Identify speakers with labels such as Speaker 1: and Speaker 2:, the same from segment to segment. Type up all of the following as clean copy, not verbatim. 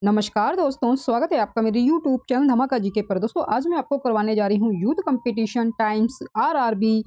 Speaker 1: नमस्कार दोस्तों, स्वागत है आपका मेरे यूट्यूब चैनल धमाका जीके पर। दोस्तों आज मैं आपको करवाने जा रही हूँ यूथ कंपटीशन टाइम्स आरआरबी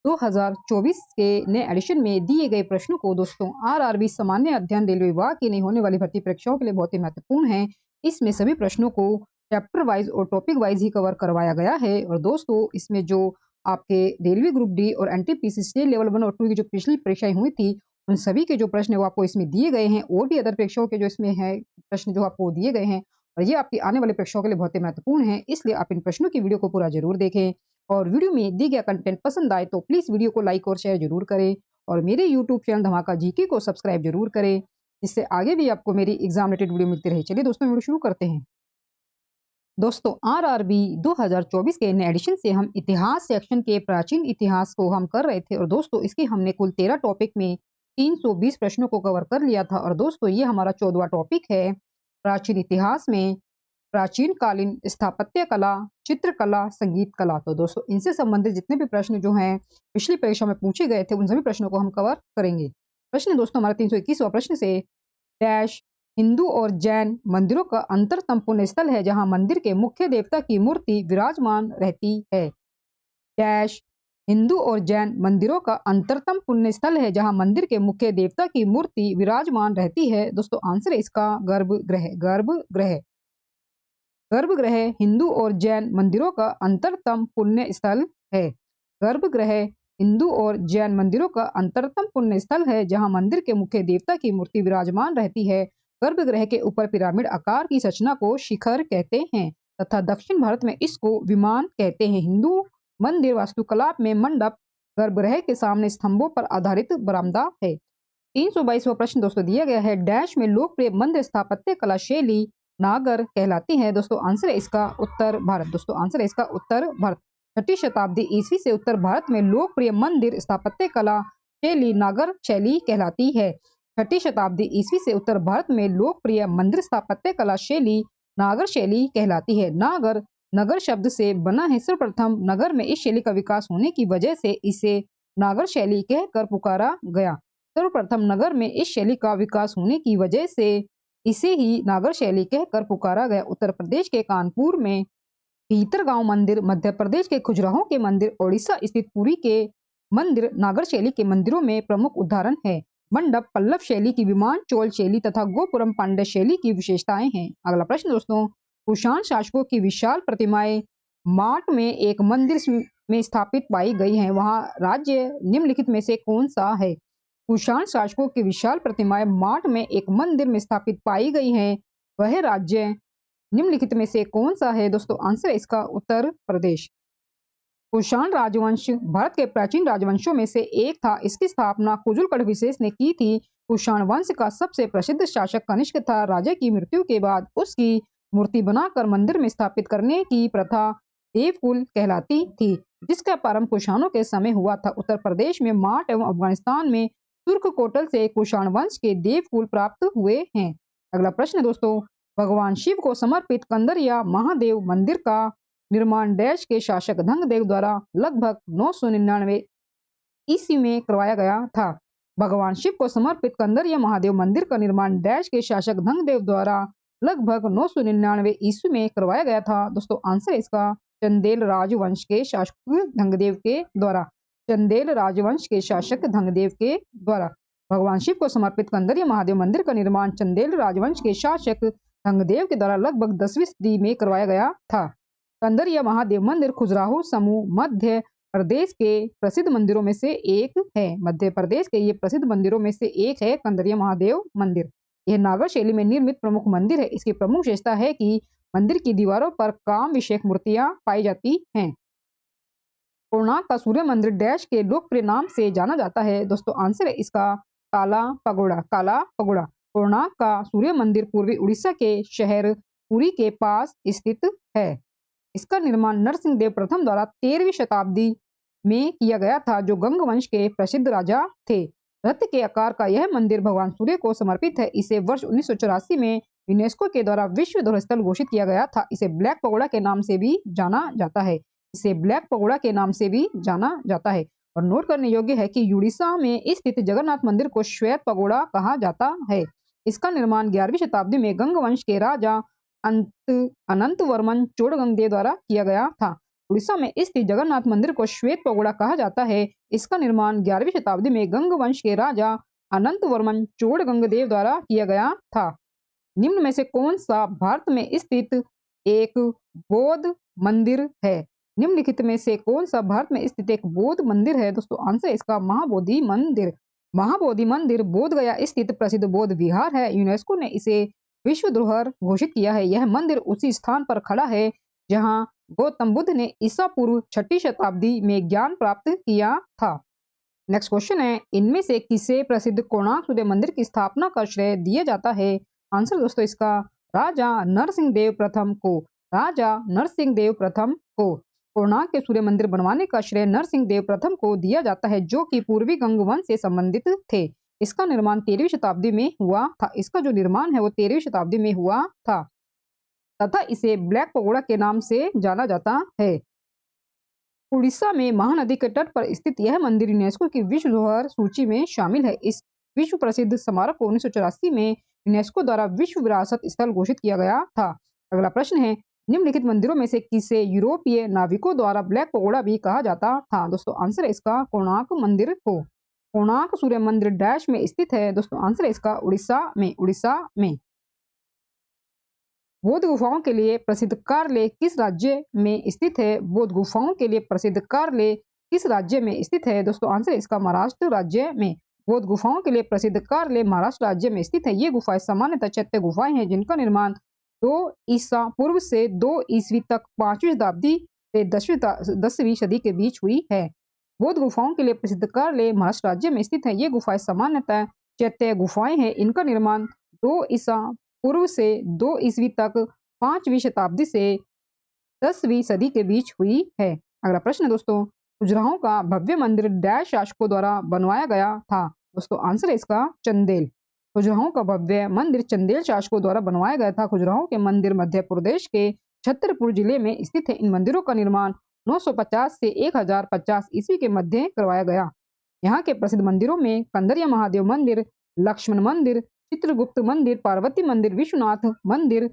Speaker 1: 2024 के नए एडिशन में दिए गए प्रश्नों को। दोस्तों आरआरबी सामान्य अध्ययन रेलवे विभाग की नहीं होने वाली भर्ती परीक्षाओं के लिए बहुत ही महत्वपूर्ण है। इसमें सभी प्रश्नों को चैप्टर वाइज और टॉपिक वाइज ही कवर करवाया गया है। और दोस्तों इसमें जो आपके रेलवे ग्रुप डी और एनटीपीसी स्टेट लेवल 1 और 2 की जो पिछली परीक्षाएं हुई थी, उन सभी के जो प्रश्न है वो आपको इसमें दिए गए हैं। और भी अदर परीक्षाओं के जो इसमें है प्रश्न जो आपको दिए गए हैं, और ये आपकी आने वाली परीक्षाओं के लिए बहुत ही महत्वपूर्ण है। इसलिए आप इन प्रश्नों की वीडियो को पूरा जरूर देखें। और वीडियो में दी गया कंटेंट पसंद आए तो प्लीज वीडियो को लाइक और शेयर जरूर करें। और मेरे यूट्यूब चैनल धमाका जीके को सब्सक्राइब जरूर करें, इससे आगे भी आपको मेरी एग्जाम रिलेटेड वीडियो मिलती रहे। चलिए दोस्तों वीडियो शुरू करते हैं। दोस्तों आरआरबी 2024 के नए एडिशन से हम इतिहास सेक्शन के प्राचीन इतिहास को हम कर रहे थे। और दोस्तों इसके हमने कुल 13 टॉपिक में 320 प्रश्नों को कवर कर लिया था। और दोस्तों ये हमारा 14वां टॉपिक है प्राचीन इतिहास में प्राचीन कालीन स्थापत्य कला, चित्रकला, संगीत कला। तो दोस्तों इनसे संबंधित जितने भी प्रश्न जो हैं पिछली परीक्षा में पूछे गए थे, उन सभी प्रश्नों को हम कवर करेंगे। प्रश्न दोस्तों हमारा 321वां प्रश्न से डैश हिंदू और जैन मंदिरों का अंतरतम पुण्य स्थल है जहां मंदिर के मुख्य देवता की मूर्ति विराजमान रहती है। डैश हिंदू और जैन मंदिरों का अंतरतम पुण्य स्थल है जहां मंदिर के मुख्य देवता की मूर्ति विराजमान रहती है। दोस्तों आंसर है इसका गर्भगृह। गर्भगृह गर्भगृह हिंदू और जैन मंदिरों का अंतरतम पुण्य स्थल है। गर्भगृह हिंदू और जैन मंदिरों का अंतरतम पुण्य स्थल है जहां मंदिर के मुख्य देवता की मूर्ति विराजमान रहती है। गर्भगृह के ऊपर पिरामिड आकार की संरचना को शिखर कहते हैं तथा दक्षिण भारत में इसको विमान कहते हैं। हिंदू मंदिर वास्तुकला में मंडप गर्भगृह के सामने स्तंभों पर आधारित बरामदा है। 322वां प्रश्न दोस्तों दिया गया है डैश में लोकप्रिय मंदिर स्थापत्य कला शैली नागर कहलाती है। दोस्तों आंसर है इसका उत्तर भारत। दोस्तों आंसर है इसका उत्तर भारत। 6ठी शताब्दी ईस्वी से उत्तर भारत में लोकप्रिय मंदिर स्थापत्य कला शैली नागर शैली कहलाती है। 6ठी शताब्दी ईस्वी से उत्तर भारत में लोकप्रिय मंदिर स्थापत्य कला शैली नागर शैली कहलाती है। नागर नगर शब्द से बना है। सर्वप्रथम नगर में इस शैली का विकास होने की वजह से इसे नागर शैली कहकर पुकारा गया। सर्वप्रथम नगर में इस शैली का विकास होने की वजह से इसे ही नागर शैली कहकर पुकारा गया। उत्तर प्रदेश के कानपुर में भीतरगांव मंदिर, मध्य प्रदेश के खजुराहो के मंदिर, ओडिशा स्थित पुरी के मंदिर नागर शैली के मंदिरों में प्रमुख उदाहरण है। मंडप पल्लव शैली की, विमान चोल शैली तथा गोपुरम पांड्य शैली की विशेषताएं हैं। अगला प्रश्न दोस्तों, कुषाण शासकों की विशाल प्रतिमाएं माट में एक मंदिर में स्थापित पाई गई हैं, वहां राज्य निम्नलिखित में से कौन सा है। कुषाण शासकों की विशाल प्रतिमाएं माट में एक मंदिर में स्थापित पाई गई हैं, वह राज्य निम्नलिखित में से कौन सा है। दोस्तों आंसर है इसका उत्तर प्रदेश। कुषाण राजवंश भारत के प्राचीन राजवंशों में से एक था। इसकी स्थापना कुजुल विशेष ने की थी। कुषाण वंश का सबसे प्रसिद्ध शासक कनिष्क था। राजा की मृत्यु के बाद उसकी मूर्ति बनाकर मंदिर में स्थापित करने की प्रथा देवकुल कहलाती थी, जिसका प्रारंभ कुषाणों के समय हुआ था। उत्तर प्रदेश में माट एवं अफगानिस्तान में तुर्क कोटल से कुषाण वंश के देवकुल प्राप्त हुए हैं। अगला प्रश्न दोस्तों, भगवान शिव को समर्पित कंदरिया महादेव मंदिर का निर्माण डैश के शासक धंगदेव द्वारा लगभग 999 ईस्वी में करवाया गया था। भगवान शिव को समर्पित कंदरिया महादेव मंदिर का निर्माण डैश के शासक धंगदेव द्वारा लगभग 999 ईस्वी में करवाया गया था। दोस्तों आंसर इसका चंदेल राजवंश के शासक धंगदेव के द्वारा। चंदेल राजवंश के शासक धंगदेव के द्वारा भगवान शिव को समर्पित कंदरिया महादेव मंदिर का निर्माण चंदेल राजवंश के शासक धंगदेव के द्वारा लगभग 10वीं सदी में करवाया गया था। कंदरिया महादेव मंदिर खजुराहो समूह मध्य प्रदेश के प्रसिद्ध मंदिरों में से एक है। मध्य प्रदेश के ये प्रसिद्ध मंदिरों में से एक है कंदरिया महादेव मंदिर। यह नागर शैली में निर्मित प्रमुख मंदिर है। इसकी प्रमुख विशेषता है कि मंदिर की दीवारों पर काम विषयक मूर्तियां पाई जाती हैं। कोणार्क का सूर्य मंदिर डैश के लोकप्रिय नाम से जाना जाता है। दोस्तों आंसर है इसका काला पगोड़ा। काला पगोड़ा। कोणार्क का सूर्य मंदिर पूर्वी उड़ीसा के शहर पुरी के पास स्थित है। इसका निर्माण नरसिंह देव प्रथम द्वारा 13वीं शताब्दी में किया गया था, जो गंग वंश के प्रसिद्ध राजा थे। रथ के आकार का यह मंदिर भगवान सूर्य को समर्पित है। इसे वर्ष 1984 में यूनेस्को के द्वारा विश्व धरोहर स्थल घोषित किया गया था। इसे ब्लैक पगोड़ा के नाम से भी जाना जाता है। इसे ब्लैक पगोड़ा के नाम से भी जाना जाता है। और नोट करने योग्य है कि उड़ीसा में स्थित जगन्नाथ मंदिर को श्वेत पगोड़ा कहा जाता है। इसका निर्माण 11वीं शताब्दी में गंग वंश के राजा अनंत वर्मन चोड़गंगदेव द्वारा किया गया था। उड़ीसा में स्थित जगन्नाथ मंदिर को श्वेत पगोड़ा कहा जाता है। इसका निर्माण 11वीं शताब्दी में गंग वंश के राजा अनंत वर्मन चोड़गंगदेव द्वारा किया गया था। निम्न में से कौन सा भारत में स्थित एक बौद्ध मंदिर है? निम्नलिखित में से कौन सा भारत में स्थित एक बौद्ध मंदिर है? दोस्तों आंसर इसका महाबोधि मंदिर। महाबोधि मंदिर बोध गया स्थित प्रसिद्ध बौद्ध विहार है। यूनेस्को ने इसे विश्व धरोहर घोषित किया है। यह मंदिर उसी स्थान पर खड़ा है जहां गौतम बुद्ध ने ईसा पूर्व 6वीं शताब्दी में ज्ञान प्राप्त किया था। नेक्स्ट क्वेश्चन है, इनमें से किसे प्रसिद्ध कोणार्क सूर्य मंदिर की स्थापना का श्रेय दिया जाता है? आंसर दोस्तों इसका राजा नरसिंह देव प्रथम को। राजा नरसिंह देव प्रथम को कोणार्क के सूर्य मंदिर बनवाने का श्रेय नरसिंह देव प्रथम को दिया जाता है, जो कि पूर्वी गंग वंश से संबंधित थे। इसका निर्माण 13वीं शताब्दी में हुआ था। इसका जो निर्माण है वो 13वीं शताब्दी में हुआ था तथा इसे ब्लैक पगोड़ा के नाम से जाना जाता है। उड़ीसा में महानदी के तट पर स्थित यह मंदिर यूनेस्को की विश्व धरोहर सूची में शामिल है। इस विश्व प्रसिद्ध स्मारक को 1984 में यूनेस्को द्वारा विश्व विरासत स्थल घोषित किया गया था। अगला प्रश्न है, निम्नलिखित मंदिरों में से किसे यूरोपीय नाविकों द्वारा ब्लैक पगोड़ा भी कहा जाता था? दोस्तों आंसर इसका कोणार्क मंदिर को। कोणार्क सूर्य मंदिर डैश में स्थित है? दोस्तों आंसर इसका उड़ीसा में। उड़ीसा में बौद्ध गुफाओं के लिए प्रसिद्ध कार्ले किस राज्य में स्थित है? बौद्ध गुफाओं के लिए प्रसिद्ध कार्ले किस राज्य में स्थित है? दोस्तों आंसर इसका महाराष्ट्र राज्य में। बौद्ध गुफाओं के लिए प्रसिद्ध कार्ले महाराष्ट्र राज्य में स्थित है। ये गुफाएं सामान्यतः चैत्य गुफाएं हैं जिनका निर्माण 2 ईसा पूर्व से 2 ईस्वी तक 5वीं शताब्दी से 10वीं सदी के बीच हुई है। बौद्ध गुफाओं के लिए प्रसिद्ध कार्ले महाराष्ट्र राज्य में स्थित है। ये गुफाएं सामान्यतः चैत्य गुफाएं हैं। इनका निर्माण 2 ईसा पूर्व से 2 ईस्वी तक 5वीं शताब्दी से 10वीं सदी के बीच हुई है। अगला प्रश्न दोस्तों, खजुराहो का भव्य मंदिर डैश शासकों द्वारा बनवाया गया था? दोस्तों आंसर है इसका चंदेल। खजुराहो का भव्य मंदिर चंदेल शासकों द्वारा बनवाया गया था। खजुराहो के मंदिर मध्य प्रदेश के छतरपुर जिले में स्थित है। इन मंदिरों का निर्माण 950 से 1050 ईस्वी के मध्य करवाया गया। यहाँ के प्रसिद्ध मंदिरों में कंदरिया महादेव मंदिर, लक्ष्मण मंदिर, चित्रगुप्त मंदिर, पार्वती मंदिर, विश्वनाथ मंदिर,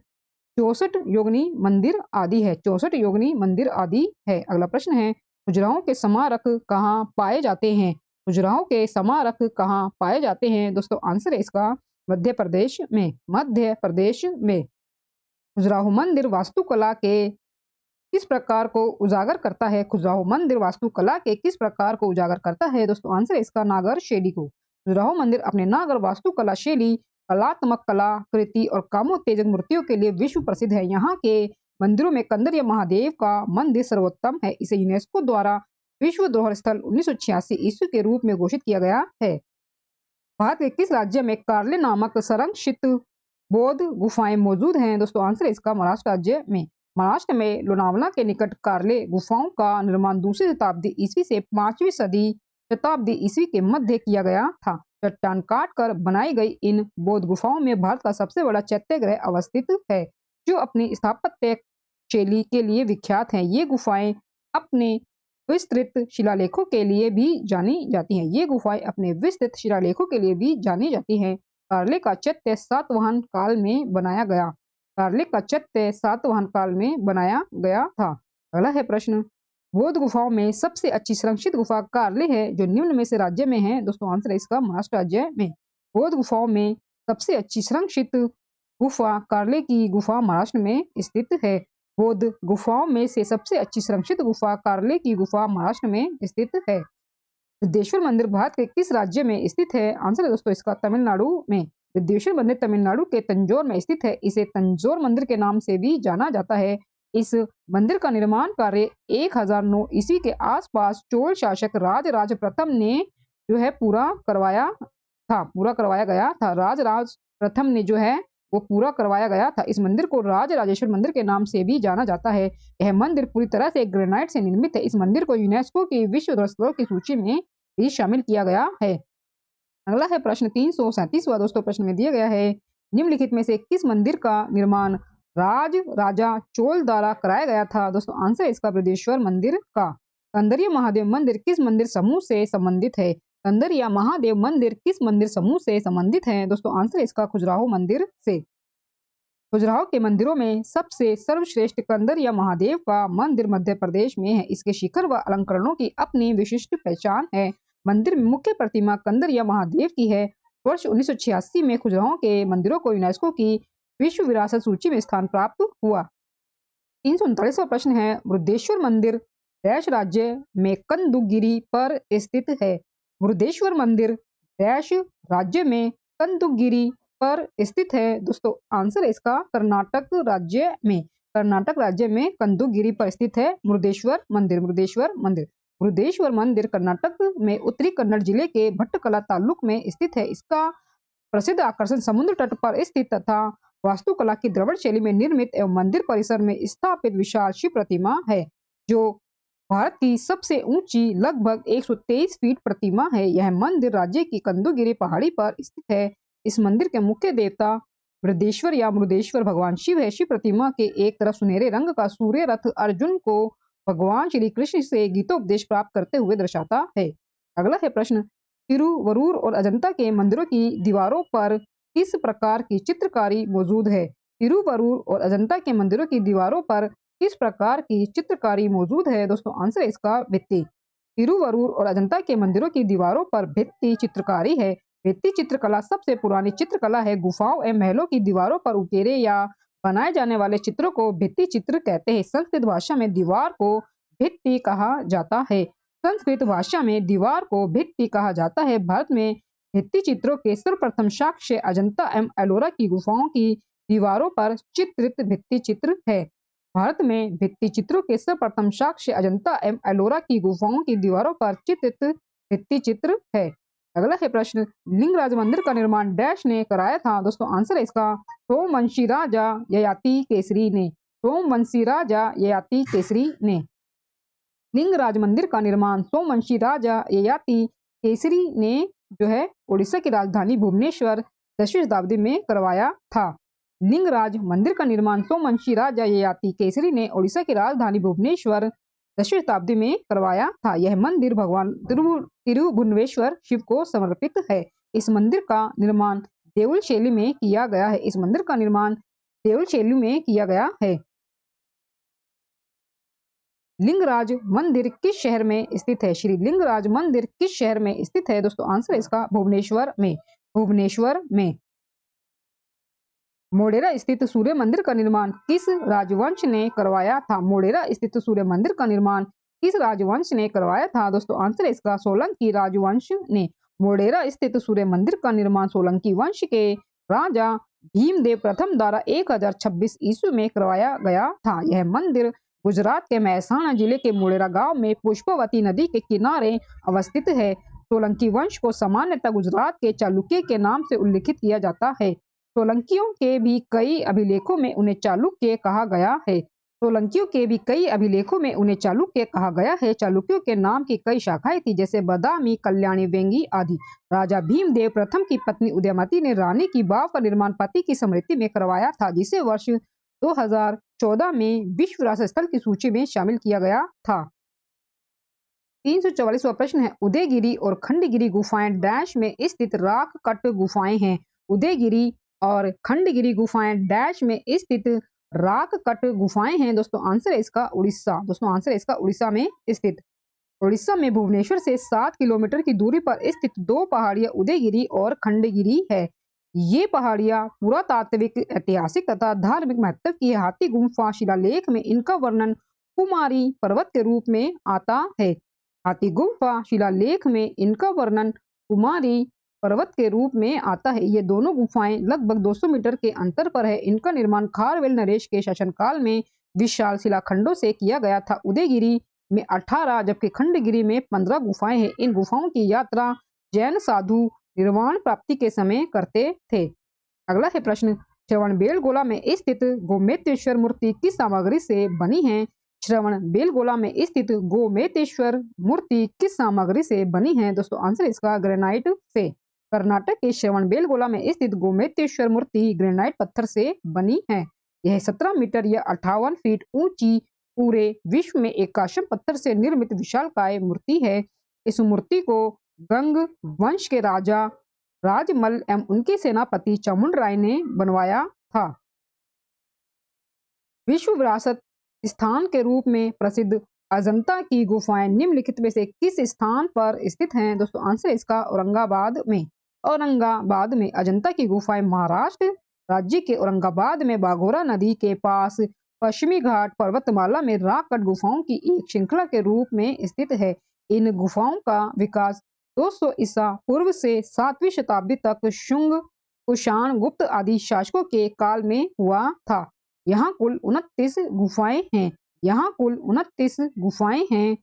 Speaker 1: 64 योगिनी मंदिर आदि है। 64 योगिनी मंदिर आदि है। अगला प्रश्न है, खजुराहो के स्मारक कहाँ पाए जाते हैं? खजुराहो के स्मारक कहाँ पाए जाते हैं? दोस्तों आंसर है इसका मध्य प्रदेश में। मध्य प्रदेश में खजुराहो मंदिर वास्तुकला के किस प्रकार को उजागर करता है? खजुराहो मंदिर वास्तुकला के किस प्रकार को उजागर करता है? दोस्तों आंसर है इसका नागर शैली को। खजुराहो मंदिर अपने नागर वास्तुकला शैली, कलात्मक कलाकृति और कामोत्तेजक मूर्तियों के लिए विश्व प्रसिद्ध है। यहाँ के मंदिरों में कंदरिया महादेव का मंदिर सर्वोत्तम है। इसे यूनेस्को द्वारा विश्व धरोहर स्थल 1986 ईस्वी के रूप में घोषित किया गया है। भारत के किस राज्य में कार्ले नामक संरक्षित बौद्ध गुफाएं मौजूद हैं? दोस्तों आंसर है इसका महाराष्ट्र राज्य में। महाराष्ट्र में लोनावला के निकट कार्ले गुफाओं का निर्माण 2वीं शताब्दी ईस्वी से 5वीं शताब्दी ईस्वी के मध्य किया गया था। चट्टान काट कर बनाई गई इन बौद्ध गुफाओं में भारत का सबसे बड़ा चैत्य अवस्थित है, जो अपनी स्थापत्य शैली के लिए विख्यात है। ये गुफाएं अपने विस्तृत शिलालेखों के लिए भी जानी जाती हैं। ये गुफाएं अपने विस्तृत शिलालेखों के लिए भी जानी जाती हैं। कार्ले का चैत्य सातवाहन काल में बनाया गया। कार्ले का चैत्य सातवाहन काल में बनाया गया था। अगला है प्रश्न, बौद्ध गुफाओं में सबसे अच्छी संरक्षित गुफा कार्ले है, जो निम्न में से राज्य में है? दोस्तों आंसर है इसका महाराष्ट्र राज्य में। बौद्ध गुफाओं में सबसे अच्छी संरक्षित गुफा कार्ले की गुफा महाराष्ट्र में स्थित है। बौद्ध गुफाओं में से सबसे अच्छी संरक्षित गुफा कार्ले की गुफा महाराष्ट्र में स्थित है। विद्येश्वर मंदिर भारत के किस राज्य में स्थित है? आंसर है दोस्तों इसका तमिलनाडु में। विद्येश्वर मंदिर तमिलनाडु के तंजौर में स्थित है। इसे तंजौर मंदिर के नाम से भी जाना जाता है। इस मंदिर का निर्माण कार्य 1009 ईस्वी के आसपास चोल शासक राजराज प्रथम ने जो है पूरा करवाया गया था। राजराज प्रथम ने जो है वो पूरा करवाया गया था। इस मंदिर को राजराजेश्वर मंदिर के नाम से भी जाना जाता है। यह मंदिर पूरी तरह से ग्रेनाइट से निर्मित है। इस मंदिर को यूनेस्को की विश्व धरोहर स्थलों की सूची में भी शामिल किया गया है। अगला है प्रश्न 337वां दोस्तों। प्रश्न में दिया गया है, निम्नलिखित में से किस मंदिर का निर्माण राजा चोल द्वारा कराया गया था? दोस्तों आंसर है इसका बृहदेश्वर मंदिर का। कंदरिया महादेव मंदिर किस मंदिर समूह से संबंधित है? कंदर या महादेव मंदिर किस मंदिर समूह से संबंधित है? दोस्तों आंसर इसका खजुराहो मंदिर से। खजुराहो के मंदिरों में सबसे सर्वश्रेष्ठ कंदर या महादेव का मंदिर मध्य प्रदेश में है। इसके शिखर व अलंकरणों की अपनी विशिष्ट पहचान है। मंदिर में मुख्य प्रतिमा कंदर या महादेव की है। वर्ष 1986 में खजुराहो के मंदिरों को यूनेस्को की विश्व विरासत सूची में स्थान प्राप्त हुआ। 339वां प्रश्न है, वृद्धेश्वर मंदिर डैश राज्य में कंदुगिरी पर स्थित है? वृद्धेश्वर मंदिर डैश राज्य में कंदुगिरी पर स्थित है? दोस्तों आंसर है इसका कर्नाटक राज्य में। कर्नाटक राज्य में कंदुगिरी पर स्थित है वृद्धेश्वर मंदिर। वृद्धेश्वर मंदिर वृद्धेश्वर मंदिर कर्नाटक में उत्तरी कन्नड़ जिले के भट्टकला तालुक में स्थित है। इसका प्रसिद्ध आकर्षण समुद्र तट पर स्थित तथा वास्तुकला की द्रविड़ शैली में निर्मित एवं मंदिर परिसर में स्थापित विशाल शिव प्रतिमा है, जो भारत की सबसे ऊंची लगभग 123 फीट प्रतिमा है। यह मंदिर राज्य की कंदुगिरी पहाड़ी पर स्थित है। इस मंदिर के मुख्य देवता वृद्धेश्वर या मृदेश्वर भगवान शिव है। शिव प्रतिमा के एक तरफ सुनहरे रंग का सूर्य रथ अर्जुन को भगवान श्री कृष्ण से गीतोपदेश प्राप्त करते हुए दर्शाता है। अगला है प्रश्न, तिरुवरूर और अजंता के मंदिरों की दीवारों पर किस प्रकार की चित्रकारी मौजूद है? तिरुवरूर और अजंता के मंदिरों की दीवारों पर किस प्रकार की चित्रकारी मौजूद है? दोस्तों आंसर इसका भित्ति। तिरुवरूर और अजंता के मंदिरों की दीवारों पर भित्ति चित्रकारी है। भित्ति चित्रकला सबसे पुरानी चित्रकला है। गुफाओं एवं महलों की दीवारों पर उकेरे या बनाए जाने वाले चित्रों को भित्ति चित्र कहते हैं। संस्कृत भाषा में दीवार को भित्ति कहा जाता है। संस्कृत भाषा में दीवार को भित्ति कहा जाता है। भारत में भित्ति चित्रों के सर्वप्रथम साक्ष्य अजंता एवं एलोरा की गुफाओं की दीवारों पर चित्रित भित्ति चित्र है। भारत में भित्ति चित्रों के सर्वप्रथम साक्ष्य अजंता एवं एलोरा की गुफाओं की दीवारों पर चित्रित भित्ति चित्र है। अगला है प्रश्न, लिंगराज मंदिर का निर्माण डैश ने कराया था? दोस्तों आंसर है इसका सोमवंशी राजा ययाति केसरी ने। सोमवंशी राजा ययाति केसरी ने लिंगराज मंदिर का निर्माण सोमवंशी राजा ययाति केसरी ने जो है उड़ीसा की राजधानी भुवनेश्वर 10वीं शताब्दी में करवाया था। लिंगराज मंदिर का निर्माण सोमवंशी राजा ययाति केसरी ने उड़ीसा की राजधानी भुवनेश्वर 10वीं शताब्दी में करवाया था। यह मंदिर भगवान तिरुभुवनेश्वर शिव को समर्पित है। इस मंदिर का निर्माण देउल शैली में किया गया है। इस मंदिर का निर्माण देउल शैली में किया गया है। लिंगराज मंदिर किस शहर में स्थित है? श्री लिंगराज मंदिर किस शहर में स्थित है? दोस्तों आंसर है इसका भुवनेश्वर में। भुवनेश्वर में मोढेरा स्थित सूर्य मंदिर का निर्माण किस राजवंश ने करवाया था? मोढेरा स्थित सूर्य मंदिर का निर्माण किस राजवंश ने करवाया था? दोस्तों आंसर है इसका सोलंकी राजवंश ने। मोढेरा स्थित सूर्य मंदिर का निर्माण सोलंकी वंश के राजा भीमदेव प्रथम द्वारा 1026 ईस्वी में करवाया गया था। यह मंदिर गुजरात के महसाणा जिले के मोढेरा गांव में पुष्पवती नदी के किनारे अवस्थित है। सोलंकी वंश को सामान्यतः गुजरात के चालुक्य के नाम से उल्लेखित किया जाता है। सोलंकियों के भी कई अभिलेखों में उन्हें चालुक्य कहा गया है। सोलंकियों के भी कई अभिलेखों में उन्हें चालुक्य कहा गया है। चालुक्यों के नाम की कई शाखाएं थी, जैसे बदामी, कल्याणी, वेंगी आदि। राजा भीमदेव प्रथम की पत्नी उदयमती ने रानी की बाव का निर्माण पति की स्मृति में करवाया था, जिसे वर्ष 2014 में विश्व विरासत स्थल की सूची में शामिल किया गया था। 344वां प्रश्न है, उदयगिरी और खंडगिरी गुफाएं डैश में स्थित राख कट गुफाएं हैं? उदयगिरी और खंडगिरी गुफाएं डैश में स्थित राख कट गुफाएं हैं? दोस्तों आंसर है इसका उड़ीसा। दोस्तों आंसर है इसका उड़ीसा में स्थित। उड़ीसा में भुवनेश्वर से 7 किलोमीटर की दूरी पर स्थित दो पहाड़ियां उदयगिरी और खंडगिरी है। ये पहाड़ियां पुरातात्विक, ऐतिहासिक तथा धार्मिक महत्व की है। हाथी गुम्फा शिलालेख में इनका वर्णन कुमारी पर्वत के रूप में आता है। हाथी गुम्फा शिलालेख में इनका वर्णन कुमारी पर्वत के रूप में आता है। ये दोनों गुफाएं लगभग 200 मीटर के अंतर पर है। इनका निर्माण खारवेल नरेश के शासनकाल में विशाल शिलाखंडों से किया गया था। उदयगिरी में 18 जबकि खंडगिरी में 15 गुफाएं हैं। इन गुफाओं की यात्रा जैन साधु निर्वाण प्राप्ति के समय करते थे। अगला है प्रश्न, श्रवणबेलगोला में स्थित गोमेतेश्वर मूर्ति किस सामग्री से बनी है? श्रवणबेलगोला में स्थित गोमेतेश्वर मूर्ति किस सामग्री से बनी है? दोस्तों आंसर इसका ग्रेनाइट से। कर्नाटक के श्रवणबेलगोला में स्थित गोमेतेश्वर मूर्ति ग्रेनाइट पत्थर से बनी है। यह 17 मीटर या 58 फीट ऊंची पूरे विश्व में एक काशम पत्थर से निर्मित विशालकाय मूर्ति है। इस मूर्ति को गंग वंश के राजा राजमल एवं उनके सेनापति चामुंड राय ने बनवाया था। विश्व विरासत स्थान के रूप में प्रसिद्ध अजंता की गुफाएं निम्नलिखित में से किस स्थान पर स्थित हैं? दोस्तों आंसर इसका औरंगाबाद में। औरंगाबाद में अजंता की गुफाएं महाराष्ट्र राज्य के औरंगाबाद में बाघोरा नदी के पास पश्चिमी घाट पर्वतमाला में राकट गुफाओं की एक श्रृंखला के रूप में स्थित है। इन गुफाओं का विकास 200 ईसा पूर्व से 7वीं शताब्दी तक शुंग, कुषाण, गुप्त आदि शासकों के काल में हुआ था। यहाँ कुल 29 गुफाएं हैं। यहाँ कुल 29 गुफाएं हैं,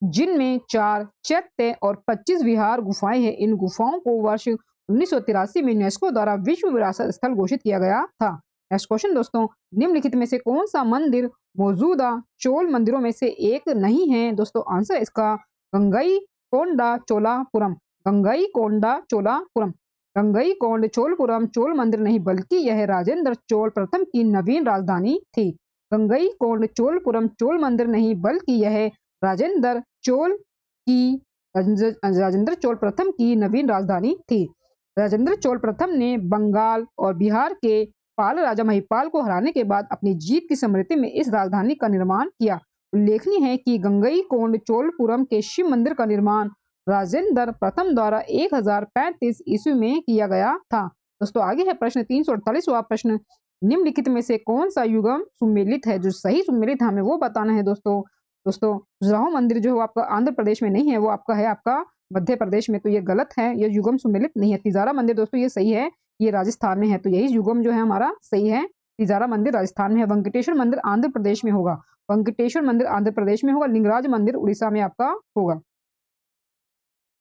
Speaker 1: जिनमें 4 चैत्य और 25 विहार गुफाएं हैं। इन गुफाओं को वर्ष 1983 में यूनेस्को द्वारा विश्व विरासत स्थल घोषित किया गया था। नेक्स्ट क्वेश्चन दोस्तों, निम्नलिखित में से कौन सा मंदिर मौजूदा चोल मंदिरों में से एक नहीं है? दोस्तों आंसर इसका गंगई कोंडा चोलापुरम। गंगई कोंडा चोलापुरम। गंगई कोंड चोलपुरम चोल मंदिर नहीं बल्कि यह राजेंद्र चोल प्रथम की नवीन राजधानी थी। गंगई कोंड चोलपुरम चोल मंदिर नहीं बल्कि यह राजेंद्र चोल की राजेंद्र चोल प्रथम की नवीन राजधानी थी। राजेंद्र चोल प्रथम ने बंगाल और बिहार के पाल राजा महिपाल को हराने के बाद अपनी जीत की स्मृति में इस राजधानी का निर्माण किया। उल्लेखनीय है कि गंगई कोंड चोलपुरम के शिव मंदिर का निर्माण राजेंद्र प्रथम द्वारा 1035 ईस्वी में किया गया था। दोस्तों आगे है प्रश्न 348वां प्रश्न, निम्नलिखित में से कौन सा युगम सुमेलित है? जो सही सुमेलित हमें वो बताना है दोस्तों। खजुराहो मंदिर जो है आपका आंध्र प्रदेश में नहीं है, वो आपका है आपका मध्य प्रदेश में, तो ये गलत है, ये युगम सुमेलित नहीं है। तिजारा मंदिर दोस्तों ये सही है, ये राजस्थान में है, तो यही युगम जो है हमारा सही है। तिजारा मंदिर राजस्थान में है। वेंकटेश्वर मंदिर आंध्र प्रदेश में होगा। वेंकटेश्वर मंदिर आंध्र प्रदेश में होगा। लिंगराज मंदिर उड़ीसा में आपका होगा।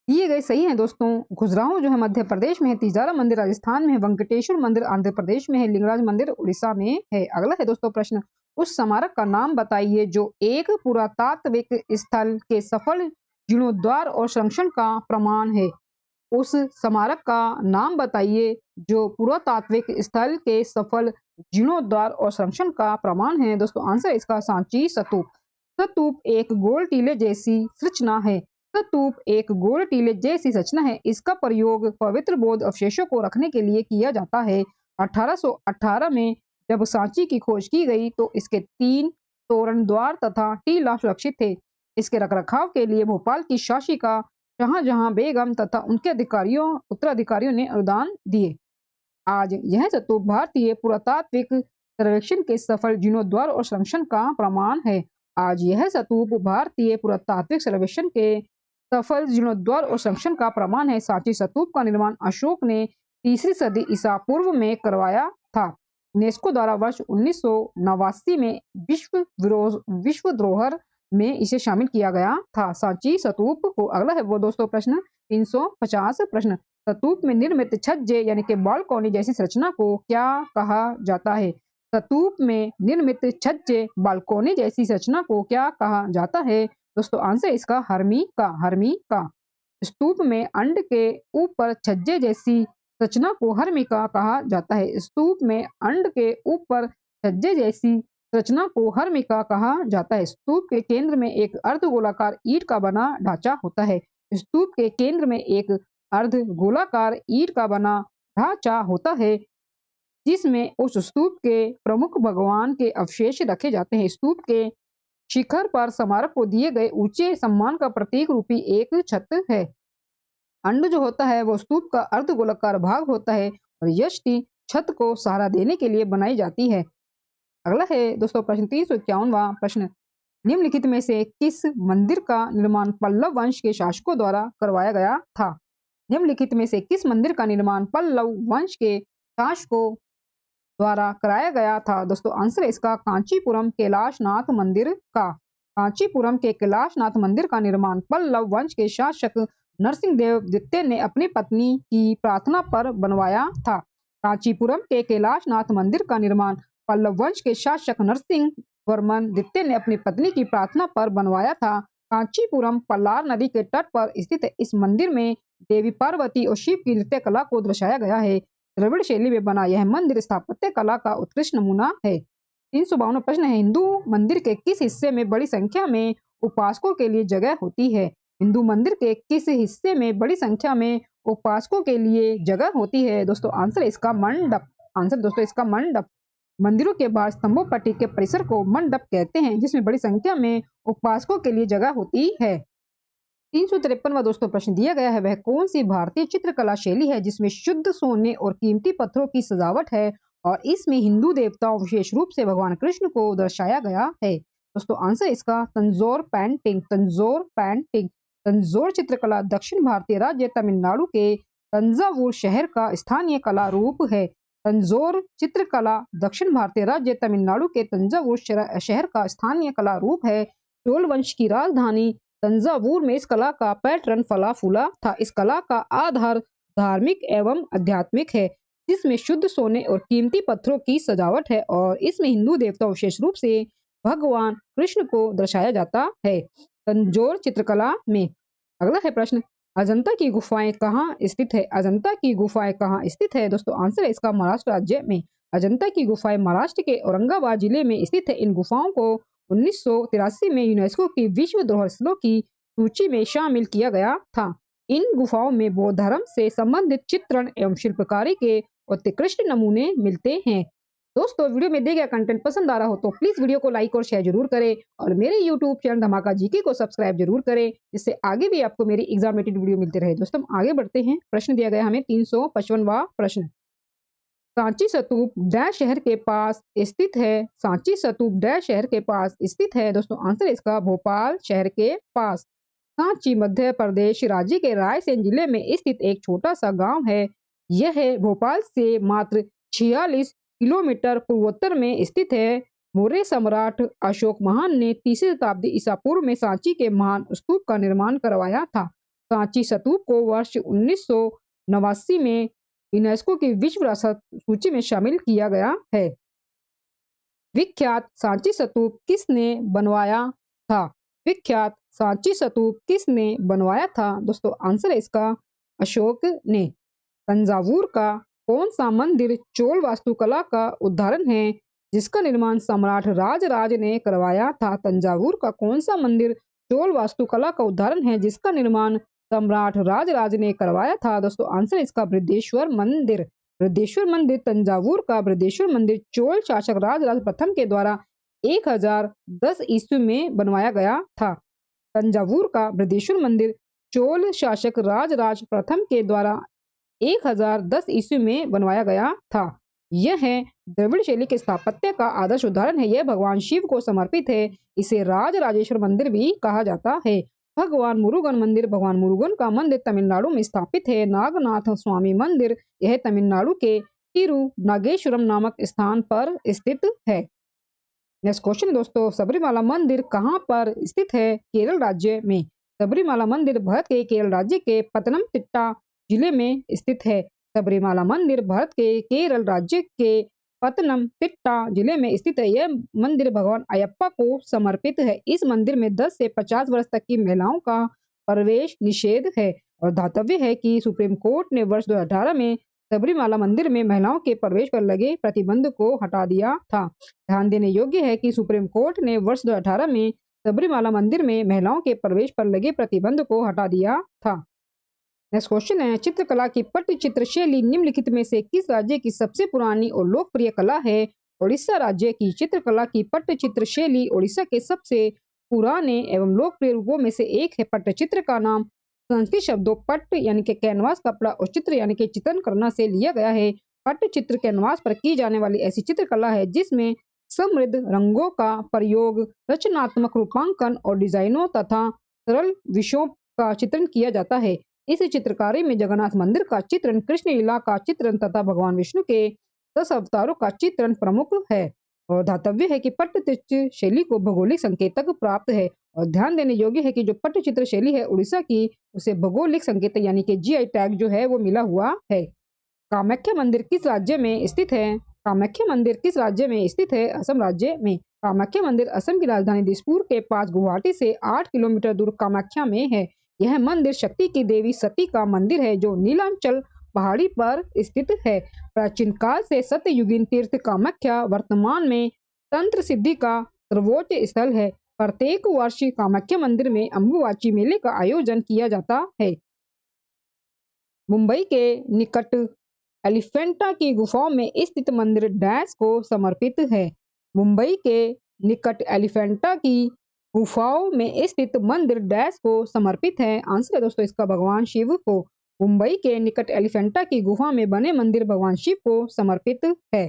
Speaker 1: दिए गए सही है दोस्तों। खजुराहो जो है मध्य प्रदेश में है, तिजारा मंदिर राजस्थान में है, वेंकटेश्वर मंदिर आंध्र प्रदेश में है, लिंगराज मंदिर उड़ीसा में है। अगला है दोस्तों प्रश्न, उस स्मारक का नाम बताइए जो एक पुरातात्विक स्थल के सफल जीर्णोद्धार और संरक्षण का प्रमाण है। उस स्मारक का नाम बताइए जो पुरातात्विक स्थल के सफल जीर्णोद्धार और संरक्षण का प्रमाण है। दोस्तों आंसर इसका सांची स्तूप। स्तूप एक गोल टीले जैसी संरचना है। स्तूप एक गोल टीले जैसी संरचना है। इसका प्रयोग पवित्र बौद्ध अवशेषों को रखने के लिए किया जाता है। 1818 में जब सांची की खोज की गई तो इसके 3 तोरण द्वार तथा टीला सुरक्षित थे। इसके रखरखाव के लिए भोपाल की शासिका शाहजहां बेगम तथा उनके उत्तराधिकारियों ने अनुदान दिए। आज यह स्तूप भारतीय पुरातात्विक सर्वेक्षण के सफल जीर्णोद्धार और संरक्षण का प्रमाण है। आज यह स्तूप भारतीय पुरातात्विक सर्वेक्षण के सफल जीर्णोद्धार और संरक्षण का प्रमाण है। सांची स्तूप का निर्माण अशोक ने 3री सदी ईसा पूर्व में करवाया था। यूनेस्को द्वारा वर्ष 1989 में विश्व धरोहर में इसे शामिल किया गया था, सांची स्तूप को। अगला है वो दोस्तों प्रश्न 350 प्रश्न, स्तूप में निर्मित छज्जे यानी कि बालकोनी जैसी संरचना को क्या कहा जाता है? स्तूप में निर्मित छज्जे बालकोनी जैसी संरचना को क्या कहा जाता है? दोस्तों आंसर इसका हर्मिका। स्तूप में अंड के ऊपर छज्जे जैसी संरचना को हर्मिका कहा जाता है। स्तूप में अंड के ऊपर छज्जे जैसी संरचना को हर्मिका कहा जाता है। स्तूप के केंद्र में एक अर्धगोलाकार ईंट का बना ढांचा होता है। स्तूप के केंद्र में एक अर्धगोलाकार ईंट का बना ढांचा होता है, जिसमें उस स्तूप के प्रमुख भगवान के अवशेष रखे जाते हैं। स्तूप के शिखर पर स्मारक को दिए गए ऊंचे सम्मान का प्रतीक रूपी एक छत है। अंड जो होता है वो स्तूप का अर्धगोलाकार भाग होता है और यष्टि छत को सहारा देने के लिए बनाई जाती है। अगला है दोस्तों प्रश्न 351वां प्रश्न, निम्नलिखित में से किस मंदिर का निर्माण पल्लव वंश के शासकों द्वारा करवाया गया था? निम्नलिखित में से किस मंदिर का निर्माण पल्लव वंश के शासकों द्वारा कराया गया था? दोस्तों आंसर इसका कांचीपुरम कैलाशनाथ मंदिर का। कांचीपुरम के कैलाशनाथ मंदिर का निर्माण पल्लव वंश के शासक नरसिंहदेव द्वितीय ने अपनी पत्नी की प्रार्थना पर बनवाया था। कांचीपुरम के कैलाशनाथ मंदिर का निर्माण पल्लव वंश के शासक नरसिंह वर्मन द्वितीय ने अपनी पत्नी की प्रार्थना पर बनवाया था। कांचीपुरम पल्लार नदी के तट पर स्थित है। इस मंदिर में देवी पार्वती और शिव की नृत्य कला को दर्शाया गया है। द्रविड़ शैली में बना यह मंदिर स्थापत्य कला का उत्कृष्ट नमूना है। 352 प्रश्न है, हिंदू मंदिर के किस हिस्से में बड़ी संख्या में उपासकों के लिए जगह होती है? हिंदू मंदिर के किस हिस्से में बड़ी संख्या में उपासकों के लिए जगह होती है? दोस्तों आंसर इसका मंडप। आंसर दोस्तों इसका मंडप। मंदिरों के बाहर स्तंभों पट्टी के परिसर को मंडप कहते हैं, जिसमें बड़ी संख्या में उपासकों के लिए जगह होती है। 353वां दोस्तों प्रश्न दिया गया है, वह कौन सी भारतीय चित्रकला शैली है जिसमें शुद्ध सोने और कीमती पत्थरों की सजावट है और इसमें हिंदू देवताओं विशेष रूप से भगवान कृष्ण को दर्शाया गया है? दोस्तों आंसर इसका तंजौर पेंटिंग। तंजौर पेंटिंग। तंजौर चित्रकला दक्षिण भारतीय राज्य तमिलनाडु के तंजावुर शहर का स्थानीय कला रूप है। तंजौर चित्रकला दक्षिण भारतीय राज्य तमिलनाडु के तंजावुर शहर का स्थानीय कला रूप है। चोल वंश की राजधानी तंजावुर में इस कला का पैटर्न फला फूला था। इस कला का आधार धार्मिक एवं आध्यात्मिक है, जिसमें शुद्ध सोने और कीमती पत्थरों की सजावट है और इसमें हिंदू देवता विशेष रूप से भगवान कृष्ण को दर्शाया जाता है तंजौर चित्रकला में। अगला है प्रश्न, अजंता की गुफाएं कहाँ स्थित है? अजंता की गुफाएं कहाँ स्थित है? दोस्तों आंसर है इसका महाराष्ट्र राज्य में। अजंता की गुफाएं महाराष्ट्र के औरंगाबाद जिले में स्थित है। इन गुफाओं को 1983 में यूनेस्को की विश्व धरोहर स्थलों की सूची में शामिल किया गया था। इन गुफाओं में बौद्ध धर्म से संबंधित चित्रण एवं शिल्पकारी के उत्कृष्ट नमूने मिलते हैं। दोस्तों वीडियो में दिया गया कंटेंट पसंद आ रहा हो तो प्लीज वीडियो को लाइक और शेयर जरूर करें और मेरे यूट्यूब चैनल धमाका जीके को सब्सक्राइब जरूर करें, जिससे आगे भी आपको मेरी एग्जाम रिलेटेड वीडियो मिलते रहे। दोस्तों हम आगे बढ़ते हैं। प्रश्न दिया गया हमें 355वां प्रश्न, सांची स्तूप डैश शहर के पास स्थित है? सांची स्तूप डैश शहर के पास स्थित है? दोस्तों आंसर इसका भोपाल शहर के पास। सांची मध्य प्रदेश राज्य के रायसेन जिले में स्थित एक छोटा सा गांव है। यह भोपाल से मात्र 46 किलोमीटर पूर्वोत्तर में स्थित है। मौर्य सम्राट अशोक महान ने 3वीं शताब्दी ईसा पूर्व में सांची के महान स्तूप का निर्माण करवाया था। सांची स्तूप को वर्ष 1989 में यूनेस्को की विश्व विरासत सूची में शामिल किया गया है। विख्यात सांची स्तूप किसने बनवाया था? विख्यात सांची स्तूप किसने बनवाया था? दोस्तों आंसर है इसका अशोक ने। तंजावुर का कौन सा मंदिर चोल वास्तुकला का उदाहरण है जिसका निर्माण सम्राट राजराज ने करवाया था? तंजावुर का कौन सा मंदिर चोल वास्तुकला का उदाहरण है जिसका निर्माण सम्राट राजराज ने करवाया था? दोस्तों आंसर इसका बृहदेश्वर मंदिर। बृहदेश्वर मंदिर तंजावुर का बृहदेश्वर मंदिर चोल शासक राजराज प्रथम के द्वारा 1010 ईस्वी में बनवाया गया था। तंजावुर का बृहदेश्वर मंदिर चोल शासक राजराज प्रथम के द्वारा 1010 ईस्वी में बनवाया गया था। यह द्रविड़ शैली के स्थापत्य का आदर्श उदाहरण है। यह भगवान शिव को समर्पित है। इसे राजराजेश्वर मंदिर भी कहा जाता है। भगवान मुरुगन मंदिर भगवान मुरुगन का मंदिर तमिलनाडु में स्थापित है। नागनाथ स्वामी मंदिर यह तमिलनाडु के तिरुनागेश्वरम नामक स्थान पर स्थित है। नेक्स्ट क्वेश्चन दोस्तों, सबरीमाला मंदिर कहाँ पर स्थित है? केरल राज्य में। सबरीमाला मंदिर भारत के केरल राज्य के पतनमतिट्टा जिले में स्थित है। सबरीमाला मंदिर भारत के केरल राज्य के पतनमतिट्टा जिले में स्थित है। यह मंदिर भगवान अयप्पा को समर्पित है। इस मंदिर में 10 से 50 वर्ष तक की महिलाओं का प्रवेश निषेध है और धातव्य है कि सुप्रीम कोर्ट ने वर्ष 2018 में सबरीमाला मंदिर में महिलाओं के प्रवेश पर लगे प्रतिबंध को हटा दिया था। ध्यान देने योग्य है कि सुप्रीम कोर्ट ने वर्ष 2018 में सबरीमाला मंदिर में महिलाओं के प्रवेश पर लगे प्रतिबंध को हटा दिया था। नेक्स्ट क्वेश्चन है, चित्रकला की पट्टचित्र शैली निम्नलिखित में से किस राज्य की सबसे पुरानी और लोकप्रिय कला है? ओडिशा राज्य की चित्रकला की पट्टचित्र शैली ओडिशा के सबसे पुराने एवं लोकप्रिय रूपों में से एक है। पट्टचित्र का नाम संस्कृत शब्दों पट्ट यानी कि कैनवास कपड़ा और चित्र यानी कि चित्रण करना से लिया गया है। पट्टचित्र कैनवास पर की जाने वाली ऐसी चित्रकला है जिसमें समृद्ध रंगों का प्रयोग, रचनात्मक रूपांकन और डिजाइनों तथा सरल विषयों का चित्रण किया जाता है। इस चित्रकारी में जगन्नाथ मंदिर का चित्रण, कृष्ण लीला का चित्रण तथा भगवान विष्णु के 10 अवतारों का चित्रण प्रमुख है। और धातव्य है कि पट्टचित्र शैली को भौगोलिक संकेतक प्राप्त है और ध्यान देने योग्य है कि जो पट्टचित्र शैली है उड़ीसा की, उसे भौगोलिक संकेतक यानी कि जीआई टैग जो है वो मिला हुआ है। कामाख्या मंदिर किस राज्य में स्थित है? कामाख्या मंदिर किस राज्य में स्थित है? असम राज्य में। कामाख्या मंदिर असम की राजधानी दिसपुर के पास गुवाहाटी से 8 किलोमीटर दूर कामाख्या में है। यह मंदिर शक्ति की देवी सती का मंदिर है जो नीलांचल पहाड़ी पर स्थित है। प्राचीन काल से सत्ययुगीन तीर्थ कामाख्या वर्तमान में तंत्र सिद्धि का सर्वोच्च स्थल है। प्रत्येक वर्ष कामाख्या मंदिर में अम्बुबाची मेले का आयोजन किया जाता है? मुंबई के निकट एलिफेंटा की गुफाओं में स्थित मंदिर डैश को समर्पित है? मुंबई के निकट एलिफेंटा की गुफाओं में स्थित मंदिर डैश को समर्पित है? आंसर है दोस्तों इसका भगवान शिव को। मुंबई के निकट एलिफेंटा की गुफा में बने मंदिर भगवान शिव को समर्पित है।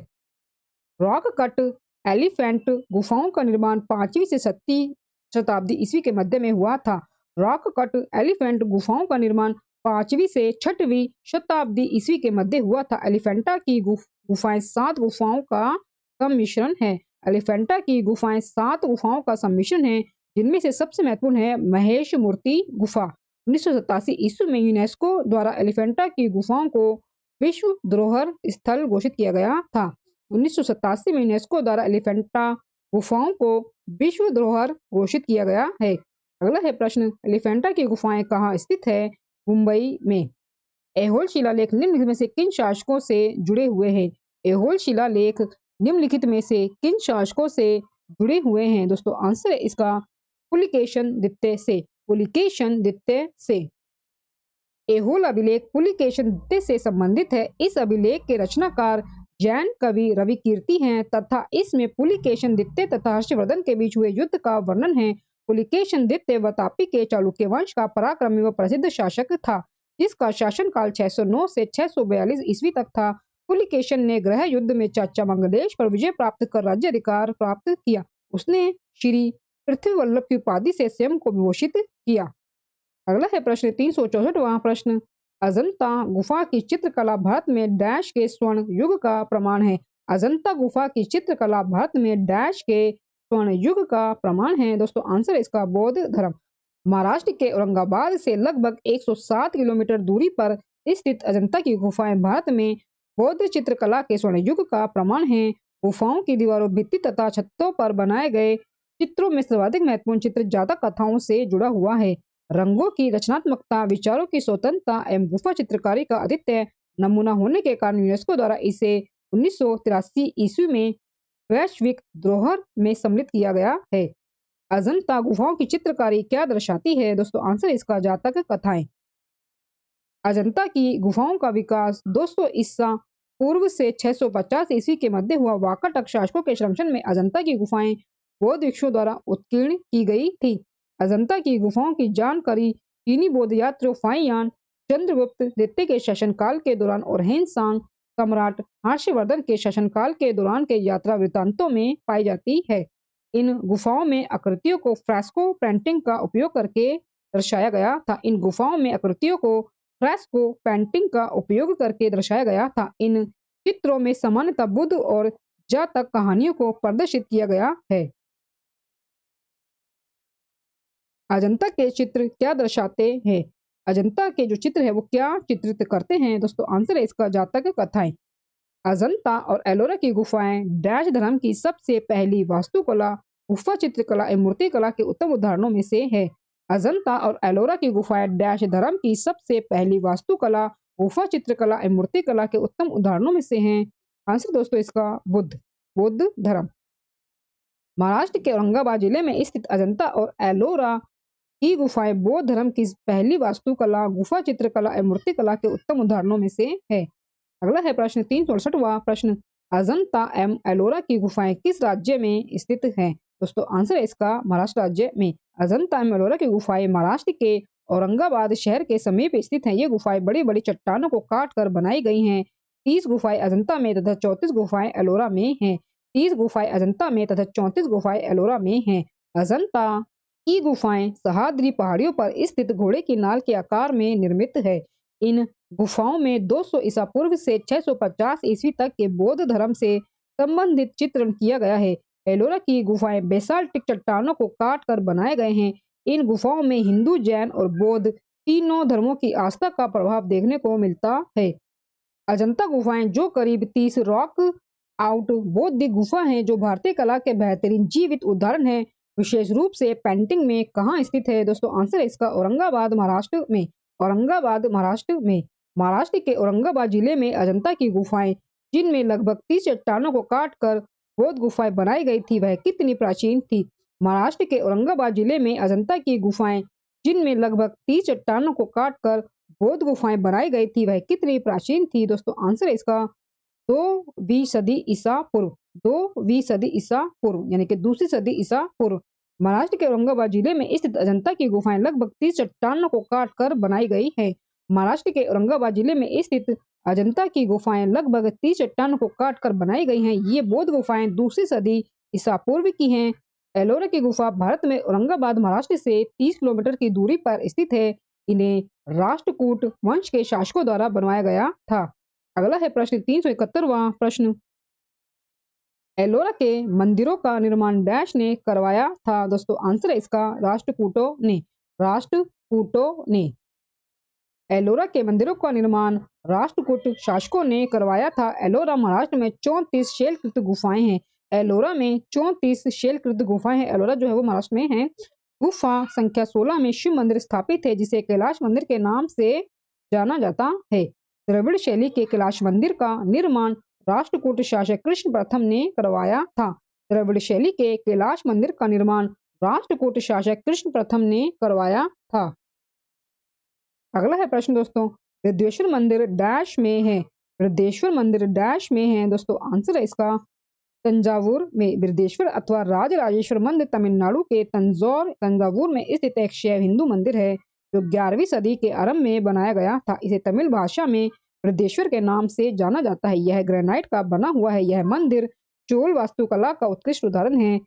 Speaker 1: रॉक कट एलिफेंट गुफाओं का निर्माण 5वीं से 7वीं शताब्दी ईस्वी के मध्य में हुआ था। रॉक कट एलिफेंट गुफाओं का निर्माण 5वीं से 6वीं शताब्दी ईस्वी के मध्य हुआ था। एलिफेंटा की गुफाएं 7 गुफाओं का सम्मिश्रण है। एलिफेंटा की गुफाएं 7 गुफाओं का सम्मिश्रण है, जिनमें से सबसे महत्वपूर्ण है महेश मूर्ति गुफा। 1987 ईस्वी में यूनेस्को द्वारा एलिफेंटा की गुफाओं को विश्व धरोहर स्थल घोषित किया गया था। 1987 में यूनेस्को द्वारा एलिफेंटा गुफाओं को विश्व धरोहर घोषित किया गया है। अगला है प्रश्न, एलिफेंटा की गुफाएं कहाँ स्थित है? मुंबई में। ऐहोल शिलालेख निम्नलिखित में से किन शासकों से जुड़े हुए हैं? ऐहोल शिलालेख निम्नलिखित में से किन शासकों से जुड़े हुए हैं? दोस्तों आंसर है इसका पुलिकेशन द्वितीय से। पुलिकेशन द्वितीय से। ऐहोल अभिलेख पुलिकेशन द्वितीय से संबंधित है। इस अभिलेख के रचनाकार जैन कवि रवि कीर्ति हैं तथा इसमें पुलिकेशन द्वितीय तथा हर्षवर्धन के बीच हुए युद्ध का वर्णन है। पुलिकेशन द्वितीय वातापी के चालुक्य वंश का पराक्रमी व प्रसिद्ध शासक था, जिसका शासनकाल 609 से 642 ईस्वी तक था। पुलिकेशन ने गृह युद्ध में चाचा मंगलेश पर विजय प्राप्त कर राज्य अधिकार प्राप्त किया। उसने श्री पृथ्वी वल्लभ की उपाधि से स्वयं को विभूषित किया। अगला है प्रश्न 364वां प्रश्न, अजंता गुफा की चित्रकला भारत में डैश के स्वर्ण युग का प्रमाण है? अजंता गुफा की चित्रकला भारत में डैश के स्वर्ण युग का प्रमाण है? दोस्तों आंसर है इसका बौद्ध धर्म। महाराष्ट्र के औरंगाबाद से लगभग 107 किलोमीटर दूरी पर स्थित अजंता की गुफाएं भारत में बौद्ध चित्रकला के स्वर्ण युग का प्रमाण है। गुफाओं की दीवारों, भित्ति तथा छतों पर बनाए गए चित्रों में सर्वाधिक महत्वपूर्ण चित्र जातक कथाओं से जुड़ा हुआ है। रंगों की रचनात्मकता, विचारों की स्वतंत्रता एवं गुफा चित्रकारी का अद्वितीय नमूना होने के कारण यूनेस्को द्वारा इसे 1983 ईस्वी में वैश्विक धरोहर में सम्मिलित किया गया है। अजंता गुफाओं की चित्रकारी क्या दर्शाती है? दोस्तों आंसर इसका जातक कथाएं। अजंता की गुफाओं का विकास 200 ईसा पूर्व से 650 ईस्वी के मध्य हुआ। वाकाटक शासकों के संरक्षण में अजंता की गुफाएं बौद्ध भिक्षुओं द्वारा उत्कीर्ण की गई थी। अजंता की गुफाओं की जानकारी चीनी बौद्ध यात्री फाहियान चंद्रगुप्त द्वितीय के शासनकाल के दौरान और हेनसांग सम्राट हर्षवर्धन के शासनकाल के दौरान के यात्रा वृत्तांतों में पाई जाती है। इन गुफाओं में आकृतियों को फ्रेस्को पेंटिंग का उपयोग करके दर्शाया गया था। इन गुफाओं में आकृतियों को फ्रेस्को पेंटिंग का उपयोग करके दर्शाया गया था। इन चित्रों में सामान्यतः बुद्ध और जातक कहानियों को प्रदर्शित किया गया है। अजंता के चित्र क्या दर्शाते हैं? अजंता के जो चित्र है वो क्या चित्रित करते हैं? दोस्तों आंसर है इसका जातक कथाएं। अजंता और एलोरा की गुफाएं डैश धर्म की सबसे पहली वास्तुकला, गुफा चित्रकला एवं मूर्तिकला के उत्तम उदाहरणों में से है। अजंता और एलोरा की गुफाएं डैश धर्म की सबसे पहली वास्तुकला, गुफा चित्रकला एवं मूर्तिकला के उत्तम उदाहरणों में से हैं। आंसर दोस्तों इसका बौद्ध धर्म। महाराष्ट्र के औरंगाबाद जिले में स्थित अजंता और एलोरा की गुफाएं बौद्ध धर्म की पहली वास्तुकला, गुफा चित्रकला एवं मूर्तिकला के उत्तम उदाहरणों में से है। अगला है प्रश्न 364वां प्रश्न, अजंता एवं एलोरा की गुफाएं किस राज्य में स्थित हैं? दोस्तों आंसर है इसका महाराष्ट्र राज्य में। अजंता एवं एलोरा की गुफाएं महाराष्ट्र के औरंगाबाद शहर के समीप स्थित हैं। ये गुफाएं बड़ी बड़ी चट्टानों को काट कर बनाई गई हैं। 30 गुफाएं अजंता में तथा 34 गुफाएं एलोरा में हैं। 30 गुफाएं अजंता में तथा 34 गुफाएं एलोरा में हैं। अजंता की गुफाएं सह्याद्री पहाड़ियों पर स्थित घोड़े की नाल के आकार में निर्मित है। इन गुफाओं में 200 ईसा पूर्व से 650 ईस्वी तक के बौद्ध धर्म से संबंधित चित्रण किया गया है। एलोरा की गुफाएं बेसाल्टिक चट्टानों को काट कर बनाए गए हैं। इन गुफाओं में हिंदू, जैन और बौद्ध तीनों धर्मों की आस्था का प्रभाव देखने को मिलता है। अजंता गुफाएं जो करीब 30 रॉक आउट बौद्धिक गुफा हैं, जो भारतीय कला के बेहतरीन जीवित उदाहरण है। विशेष रूप से पेंटिंग में कहाँ स्थित है? दोस्तों आंसर है इसका औरंगाबाद महाराष्ट्र में। औरंगाबाद महाराष्ट्र में। महाराष्ट्र के औरंगाबाद जिले में अजंता की गुफाएं, जिनमें लगभग 30 चट्टानों को काट कर बौद्ध गुफाएं बनाई गई थी, वह कितनी प्राचीन थी? महाराष्ट्र के औरंगाबाद जिले में अजंता की गुफाएं, जिनमें लगभग 30 चट्टानों को काटकर बौद्ध गुफाएं बनाई गई थी, वह कितनी प्राचीन थी? दोस्तों आंसर है इसका 2वीं सदी ईसा पूर्व। 2वीं सदी ईसा पूर्व यानी कि दूसरी सदी ईसा पूर्व। महाराष्ट्र के औरंगाबाद जिले में स्थित अजंता की गुफाएं लगभग 30 चट्टानों को काटकर बनाई गई है। महाराष्ट्र के औरंगाबाद जिले में स्थित अजंता की गुफाएं लगभग 30 चट्टानों को काटकर बनाई गई हैं। ये बौद्ध गुफाएं दूसरी सदी ईसा पूर्व की हैं। एलोरा की गुफा भारत में औरंगाबाद महाराष्ट्र से 30 किलोमीटर की दूरी पर स्थित है। इन्हें राष्ट्रकूट वंश के शासकों द्वारा बनवाया गया था। अगला है प्रश्न 371वां प्रश्न। एलोरा के मंदिरों का निर्माण डैश ने करवाया था? दोस्तों आंसर है इसका राष्ट्रकूटों ने। राष्ट्रकूटों ने। एलोरा के मंदिरों का निर्माण राष्ट्रकूट शासकों ने करवाया था। एलोरा महाराष्ट्र में 34 शैलकृत गुफाएं हैं। एलोरा में 34 शैलकृत गुफाएं हैं। एलोरा जो है वो महाराष्ट्र में है। गुफा संख्या 16 में शिव मंदिर स्थापित है, जिसे कैलाश मंदिर के नाम से जाना जाता है। द्रविड़ शैली के कैलाश मंदिर का निर्माण राष्ट्रकूट शासक कृष्ण प्रथम ने करवाया था। द्रविड़ शैली के कैलाश मंदिर का निर्माण राष्ट्रकूट शासक कृष्ण प्रथम ने करवाया था। अगला है प्रश्न दोस्तों, वृद्धेश्वर मंदिर डैश में है? वृद्धेश्वर मंदिर डैश में है? दोस्तों आंसर है इसका तंजावुर में। वृद्धेश्वर अथवा राजराजेश्वर मंदिर तमिलनाडु के तंजावुर में स्थित एक शैव हिंदू मंदिर है, जो 11वीं सदी के आरंभ में बनाया गया था। इसे तमिल भाषा में वृद्धेश्वर के नाम से जाना जाता है। यह ग्रेनाइट का बना हुआ है। यह मंदिर चोल वास्तुकला का उत्कृष्ट उदाहरण है,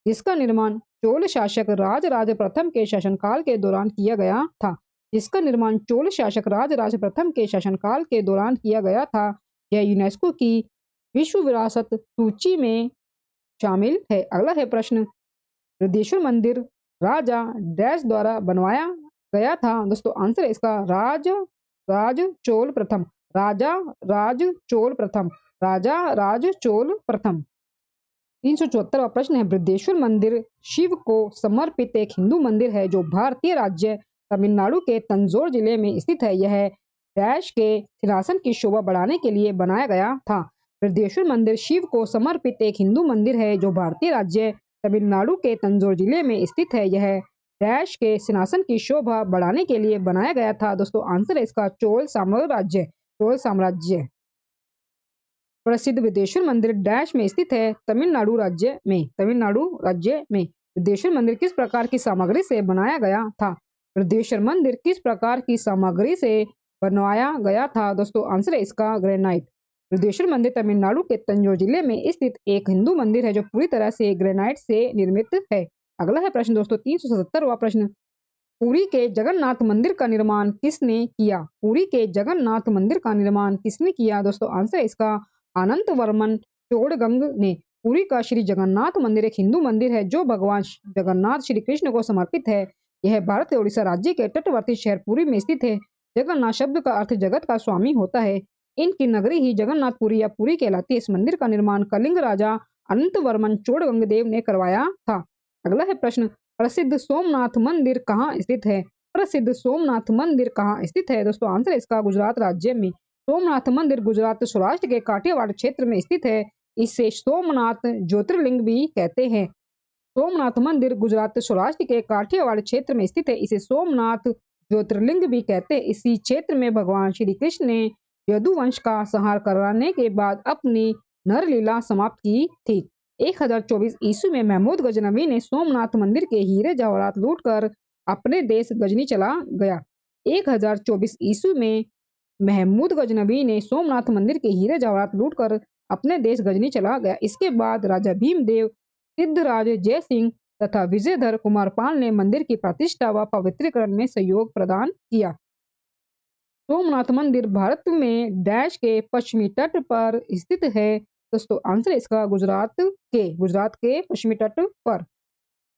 Speaker 1: जिसका निर्माण चोल शासक राजराज प्रथम के शासनकाल के दौरान किया गया था। जिसका निर्माण चोल शासक राजराज प्रथम के शासनकाल के दौरान किया गया था। यह यूनेस्को की विश्व विरासत सूची में शामिल है। अगला है प्रश्न, वृद्धेश्वर मंदिर राजा डैश द्वारा बनवाया गया था? दोस्तों आंसर है इसका राज चोल प्रथम। राजा राज चोल प्रथम। राजा राज चोल प्रथम। 374वां प्रश्न है, वृद्धेश्वर मंदिर शिव को समर्पित एक हिंदू मंदिर है, जो भारतीय राज्य तमिलनाडु के तंजौर जिले में स्थित है। यह डैश के सिंहासन की शोभा बढ़ाने के लिए बनाया गया था। वृद्धेश्वर मंदिर शिव को समर्पित एक हिंदू मंदिर है, जो भारतीय राज्य तमिलनाडु के तंजौर जिले में स्थित है। यह डैश के सिंहासन की शोभा बढ़ाने के लिए बनाया गया था। दोस्तों आंसर है इसका चोल साम्राज्य। चोल साम्राज्य। प्रसिद्ध वृद्धेश्वर मंदिर डैश में स्थित है? तमिलनाडु राज्य में। तमिलनाडु राज्य में। वृद्धेश्वर मंदिर किस प्रकार की सामग्री से बनाया गया था? वृद्धेश्वर मंदिर किस प्रकार की सामग्री से बनवाया गया था? दोस्तों आंसर है इसका ग्रेनाइट। वृद्धेश्वर मंदिर तमिलनाडु के तंजौर जिले में स्थित एक हिंदू मंदिर है, जो पूरी तरह से ग्रेनाइट से निर्मित है। अगला है प्रश्न दोस्तों 377वां प्रश्न, पुरी के जगन्नाथ मंदिर का निर्माण किसने किया? पुरी के जगन्नाथ मंदिर का निर्माण किसने किया? दोस्तों आंसर है इसका अनंत वर्मन चोड़गंग ने। पुरी का श्री जगन्नाथ मंदिर एक हिंदू मंदिर है, जो भगवान जगन्नाथ श्री कृष्ण को समर्पित है। यह भारत के उड़ीसा राज्य के तटवर्ती शहर पुरी में स्थित है। जगन्नाथ शब्द का अर्थ जगत का स्वामी होता है। इनकी नगरी ही जगन्नाथपुरी या पुरी कहलाती है। इस मंदिर का निर्माण कलिंग राजा अनंत वर्मन चोड़गंग देव ने करवाया था। अगला है प्रश्न, प्रसिद्ध सोमनाथ मंदिर कहाँ स्थित है? प्रसिद्ध सोमनाथ मंदिर कहाँ स्थित है? दोस्तों आंसर है इसका गुजरात राज्य में। सोमनाथ मंदिर गुजरात सौराष्ट्र के काठियावाड़ क्षेत्र में स्थित है। इसे सोमनाथ ज्योतिर्लिंग भी कहते हैं। सोमनाथ मंदिर गुजरात सौराष्ट्र के काठियावाड़ क्षेत्र में स्थित है। इसे सोमनाथ ज्योतिर्लिंग भी कहते हैं। इसी क्षेत्र में भगवान श्री कृष्ण ने यदुवंश का संहार कराने के बाद अपनी नरलीला समाप्त की थी। 1024 ईस्वी में महमूद गजनवी ने सोमनाथ मंदिर के हीरे जवाहरात लूटकर अपने देश गजनी चला गया। 1024 ईस्वी में महमूद गजनवी ने सोमनाथ मंदिर के हीरे जवाहरात लूटकर अपने देश गजनी चला गया। इसके बाद राजा भीमदेव, सिद्धराज जय सिंह तथा विजयधर कुमार पाल ने मंदिर की प्रतिष्ठा व पवित्रीकरण में सहयोग प्रदान किया। सोमनाथ मंदिर भारत में डैश के पश्चिमी तट पर स्थित है। दोस्तों आंसर इसका गुजरात के पश्चिमी तट पर।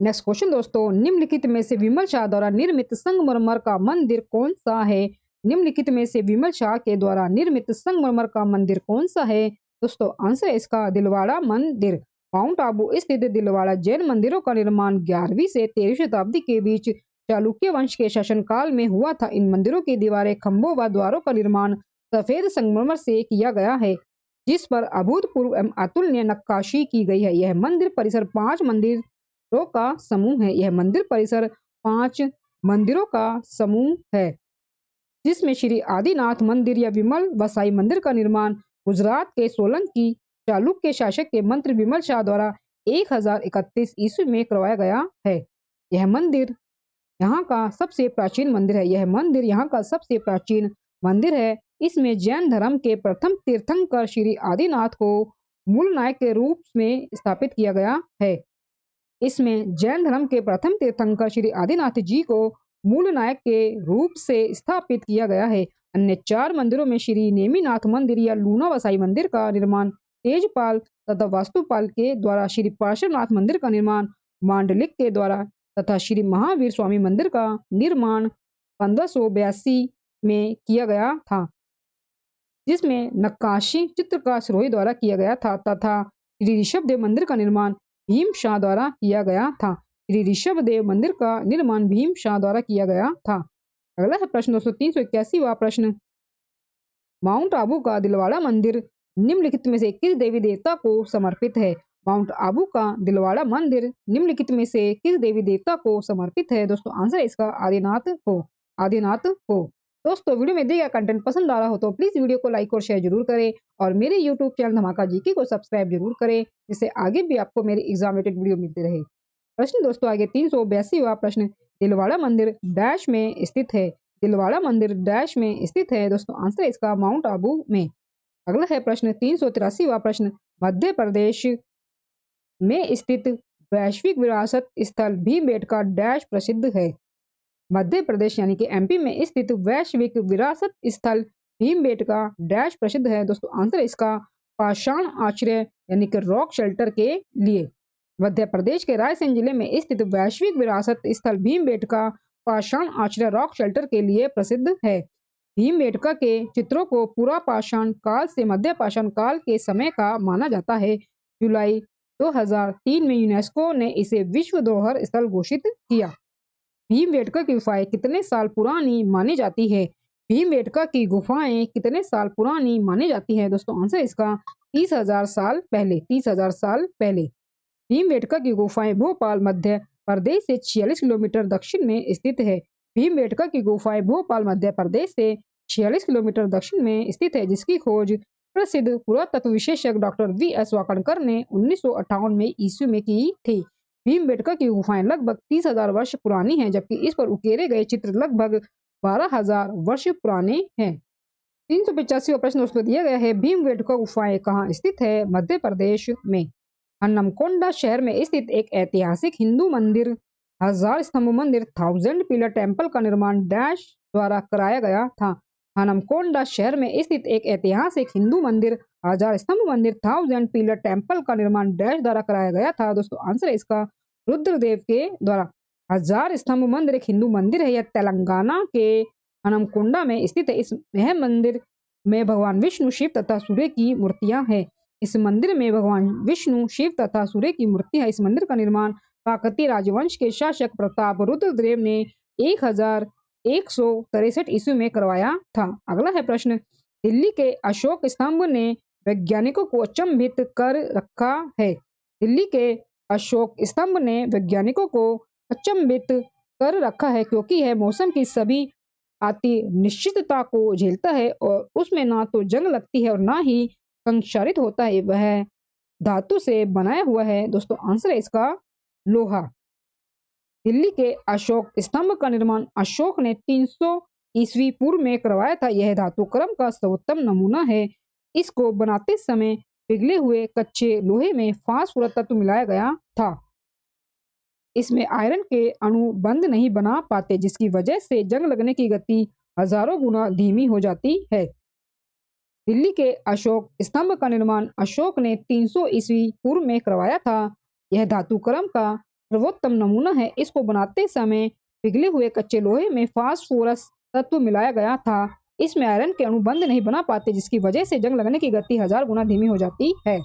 Speaker 1: नेक्स्ट क्वेश्चन दोस्तों, निम्नलिखित में से विमल शाह द्वारा निर्मित संगमरमर का मंदिर कौन सा है? निम्नलिखित में से विमल शाह के द्वारा निर्मित संगमरमर का मंदिर कौन सा है? दोस्तों आंसर है इसका दिलवाड़ा मंदिर। माउंट आबू स्थित दिलवाड़ा जैन मंदिरों का निर्माण 11वीं से 13वीं शताब्दी के बीच चालुक्य वंश के शासनकाल में हुआ था। इन मंदिरों की दीवारें, खंभों व द्वारों का निर्माण सफेद संगमरमर से किया गया है, जिस पर अभूतपूर्व एवं अतुलनीय नक्काशी की गई है। यह मंदिर परिसर 5 मंदिर मंदिरों का समूह है। यह मंदिर परिसर 5 मंदिरों का समूह है, जिसमें श्री आदिनाथ मंदिर या विमल वसाई मंदिर का निर्माण गुजरात के सोलंकी चालुक्य शासक के मंत्री विमल शाह द्वारा 1031 ईस्वी में करवाया गया है। यह मंदिर यहाँ का सबसे प्राचीन मंदिर है। यह मंदिर यहाँ का सबसे प्राचीन मंदिर है। इसमें जैन धर्म के प्रथम तीर्थंकर श्री आदिनाथ को मूल नायक के रूप में स्थापित किया गया है। इसमें जैन धर्म के प्रथम तीर्थंकर श्री आदिनाथ जी को मूल नायक के रूप से स्थापित किया गया है। अन्य 4 मंदिरों में श्री नेमिनाथ मंदिर या लूना वसाई मंदिर का निर्माण तेजपाल तथा वास्तुपाल के द्वारा, श्री पार्श्वनाथ मंदिर का निर्माण मांडलिक के द्वारा तथा श्री महावीर स्वामी मंदिर का निर्माण 1582 में किया गया था, जिसमें नक्काशी चित्रकार सिरोही द्वारा किया गया था, तथा श्री ऋषभदेव मंदिर का निर्माण भीम शाह द्वारा किया गया था। श्री ऋषभदेव मंदिर का निर्माण भीम शाह द्वारा किया गया था। अगला है प्रश्न 381वां प्रश्न, माउंट आबू का दिलवाड़ा मंदिर निम्नलिखित में से किस देवी देवता को समर्पित है? माउंट आबू का दिलवाड़ा मंदिर निम्नलिखित में से किस देवी देवता को समर्पित है? दोस्तों आंसर इसका आदिनाथ को। आदिनाथ को। दोस्तों वीडियो में दिया गया कंटेंट पसंद आ रहा हो तो प्लीज वीडियो को लाइक और शेयर जरूर करें और मेरे यूट्यूब चैनल धमाका जीके को सब्सक्राइब जरूर करें, जिससे आगे भी आपको मेरी एग्जाम रिलेटेड वीडियो मिलती रहे। प्रश्न दोस्तों आगे 382वां प्रश्न, दिलवाड़ा मंदिर डैश में स्थित है? दिलवाड़ा मंदिर डैश में स्थित है? दोस्तों आंसर इसका माउंट आबू में। अगला है प्रश्न 383वां प्रश्न, मध्य प्रदेश में स्थित वैश्विक विरासत स्थल भीमबेटका डैश प्रसिद्ध है? मध्य प्रदेश यानी कि एमपी में स्थित वैश्विक विरासत स्थल भीमबेटका डैश प्रसिद्ध है? दोस्तों आंसर इसका पाषाण आश्रय यानी कि रॉक शेल्टर के लिए। मध्य प्रदेश के रायसेन जिले में स्थित वैश्विक विरासत स्थल भीमबेटका पाषाण आश्रय रॉक शेल्टर के लिए प्रसिद्ध है। भीमबेटका के चित्रों को पूरा पाषाण काल से मध्य पाषाण काल के समय का माना जाता है। जुलाई 2003 में यूनेस्को ने इसे विश्व धरोहर स्थल घोषित किया। भीमबेटका की गुफाएं कितने साल पुरानी मानी जाती है? भीमबेटका की गुफाएं कितने साल पुरानी मानी जाती है? दोस्तों आंसर इसका 30,000 साल पहले। 30,000 साल पहले। भीमबेटका की गुफाएं भोपाल मध्य प्रदेश से 46 किलोमीटर दक्षिण में स्थित है। भीमबेटका की गुफाएं भोपाल मध्य प्रदेश से 46 किलोमीटर दक्षिण में स्थित है, जिसकी खोज प्रसिद्ध पुरातत्व विशेषज्ञ डॉक्टर वी.एस. वाकणकर ने 1958 में ईस्वी में की थी। भीमबेटका की गुफाएं लगभग 30,000 वर्ष पुरानी हैं, जबकि इस पर उकेरे गए चित्र लगभग 12,000 वर्ष पुराने हैं। 385वां प्रश्न दोस्तों दिया गया है, भीमबेटका गुफाएं कहाँ स्थित है? मध्य प्रदेश में। हन्नमकोंडा शहर में स्थित एक ऐतिहासिक हिंदू मंदिर 1000 स्तंभ मंदिर 1000 पिलर टेम्पल का निर्माण डैश द्वारा कराया गया था। हन्नमकोंडा शहर में स्थित एक ऐतिहासिक हिंदू मंदिर 1000 स्तंभ मंदिर 1000 पिलर टेम्पल का निर्माण डैश द्वारा कराया गया था। दोस्तों आंसर इसका रुद्रदेव के द्वारा। 1000 स्तंभ मंदिर एक हिंदू मंदिर है। यह तेलंगाना के हन्नमकोंडा में स्थित है। इस मंदिर में भगवान विष्णु, शिव तथा सूर्य की मूर्तियां हैं। इस मंदिर में भगवान विष्णु, शिव तथा सूर्य की मूर्ति है। इस मंदिर का निर्माण काकतीय राजवंश के शासक प्रताप रुद्रदेव ने 1163 ईस्वी में करवाया था। अगला है प्रश्न, दिल्ली के अशोक स्तंभ ने वैज्ञानिकों को अचंभित कर रखा है। दिल्ली के अशोक स्तंभ ने वैज्ञानिकों को अचंभित कर रखा है क्योंकि यह मौसम की सभी अनिश्चितता को झेलता है और उसमें ना तो जंग लगती है और ना ही संक्षारित होता है। वह धातु से बनाया हुआ है। दोस्तों आंसर है इसका लोहा। दिल्ली के अशोक स्तंभ का निर्माण अशोक ने 300 ईस्वी पूर्व में करवाया था। यह धातु क्रम का सर्वोत्तम नमूना है। इसको बनाते समय पिघले हुए कच्चे लोहे में फास्फोरस तत्व मिलाया गया था। इसमें आयरन के अणु बंध नहीं बना पाते, जिसकी वजह से जंग लगने की गति हजारों गुना धीमी हो जाती है। दिल्ली के अशोक स्तंभ का निर्माण अशोक ने 300 ईस्वी पूर्व में करवाया था। यह धातु क्रम का सर्वोत्तम नमूना है। इसको बनाते समय पिघले हुए कच्चे लोहे में फास्फोरस तत्व मिलाया गया था। इसमें आयरन के अणु बंध नहीं बना पाते, जिसकी वजह से जंग लगने की गति 1000 गुना धीमी हो जाती है।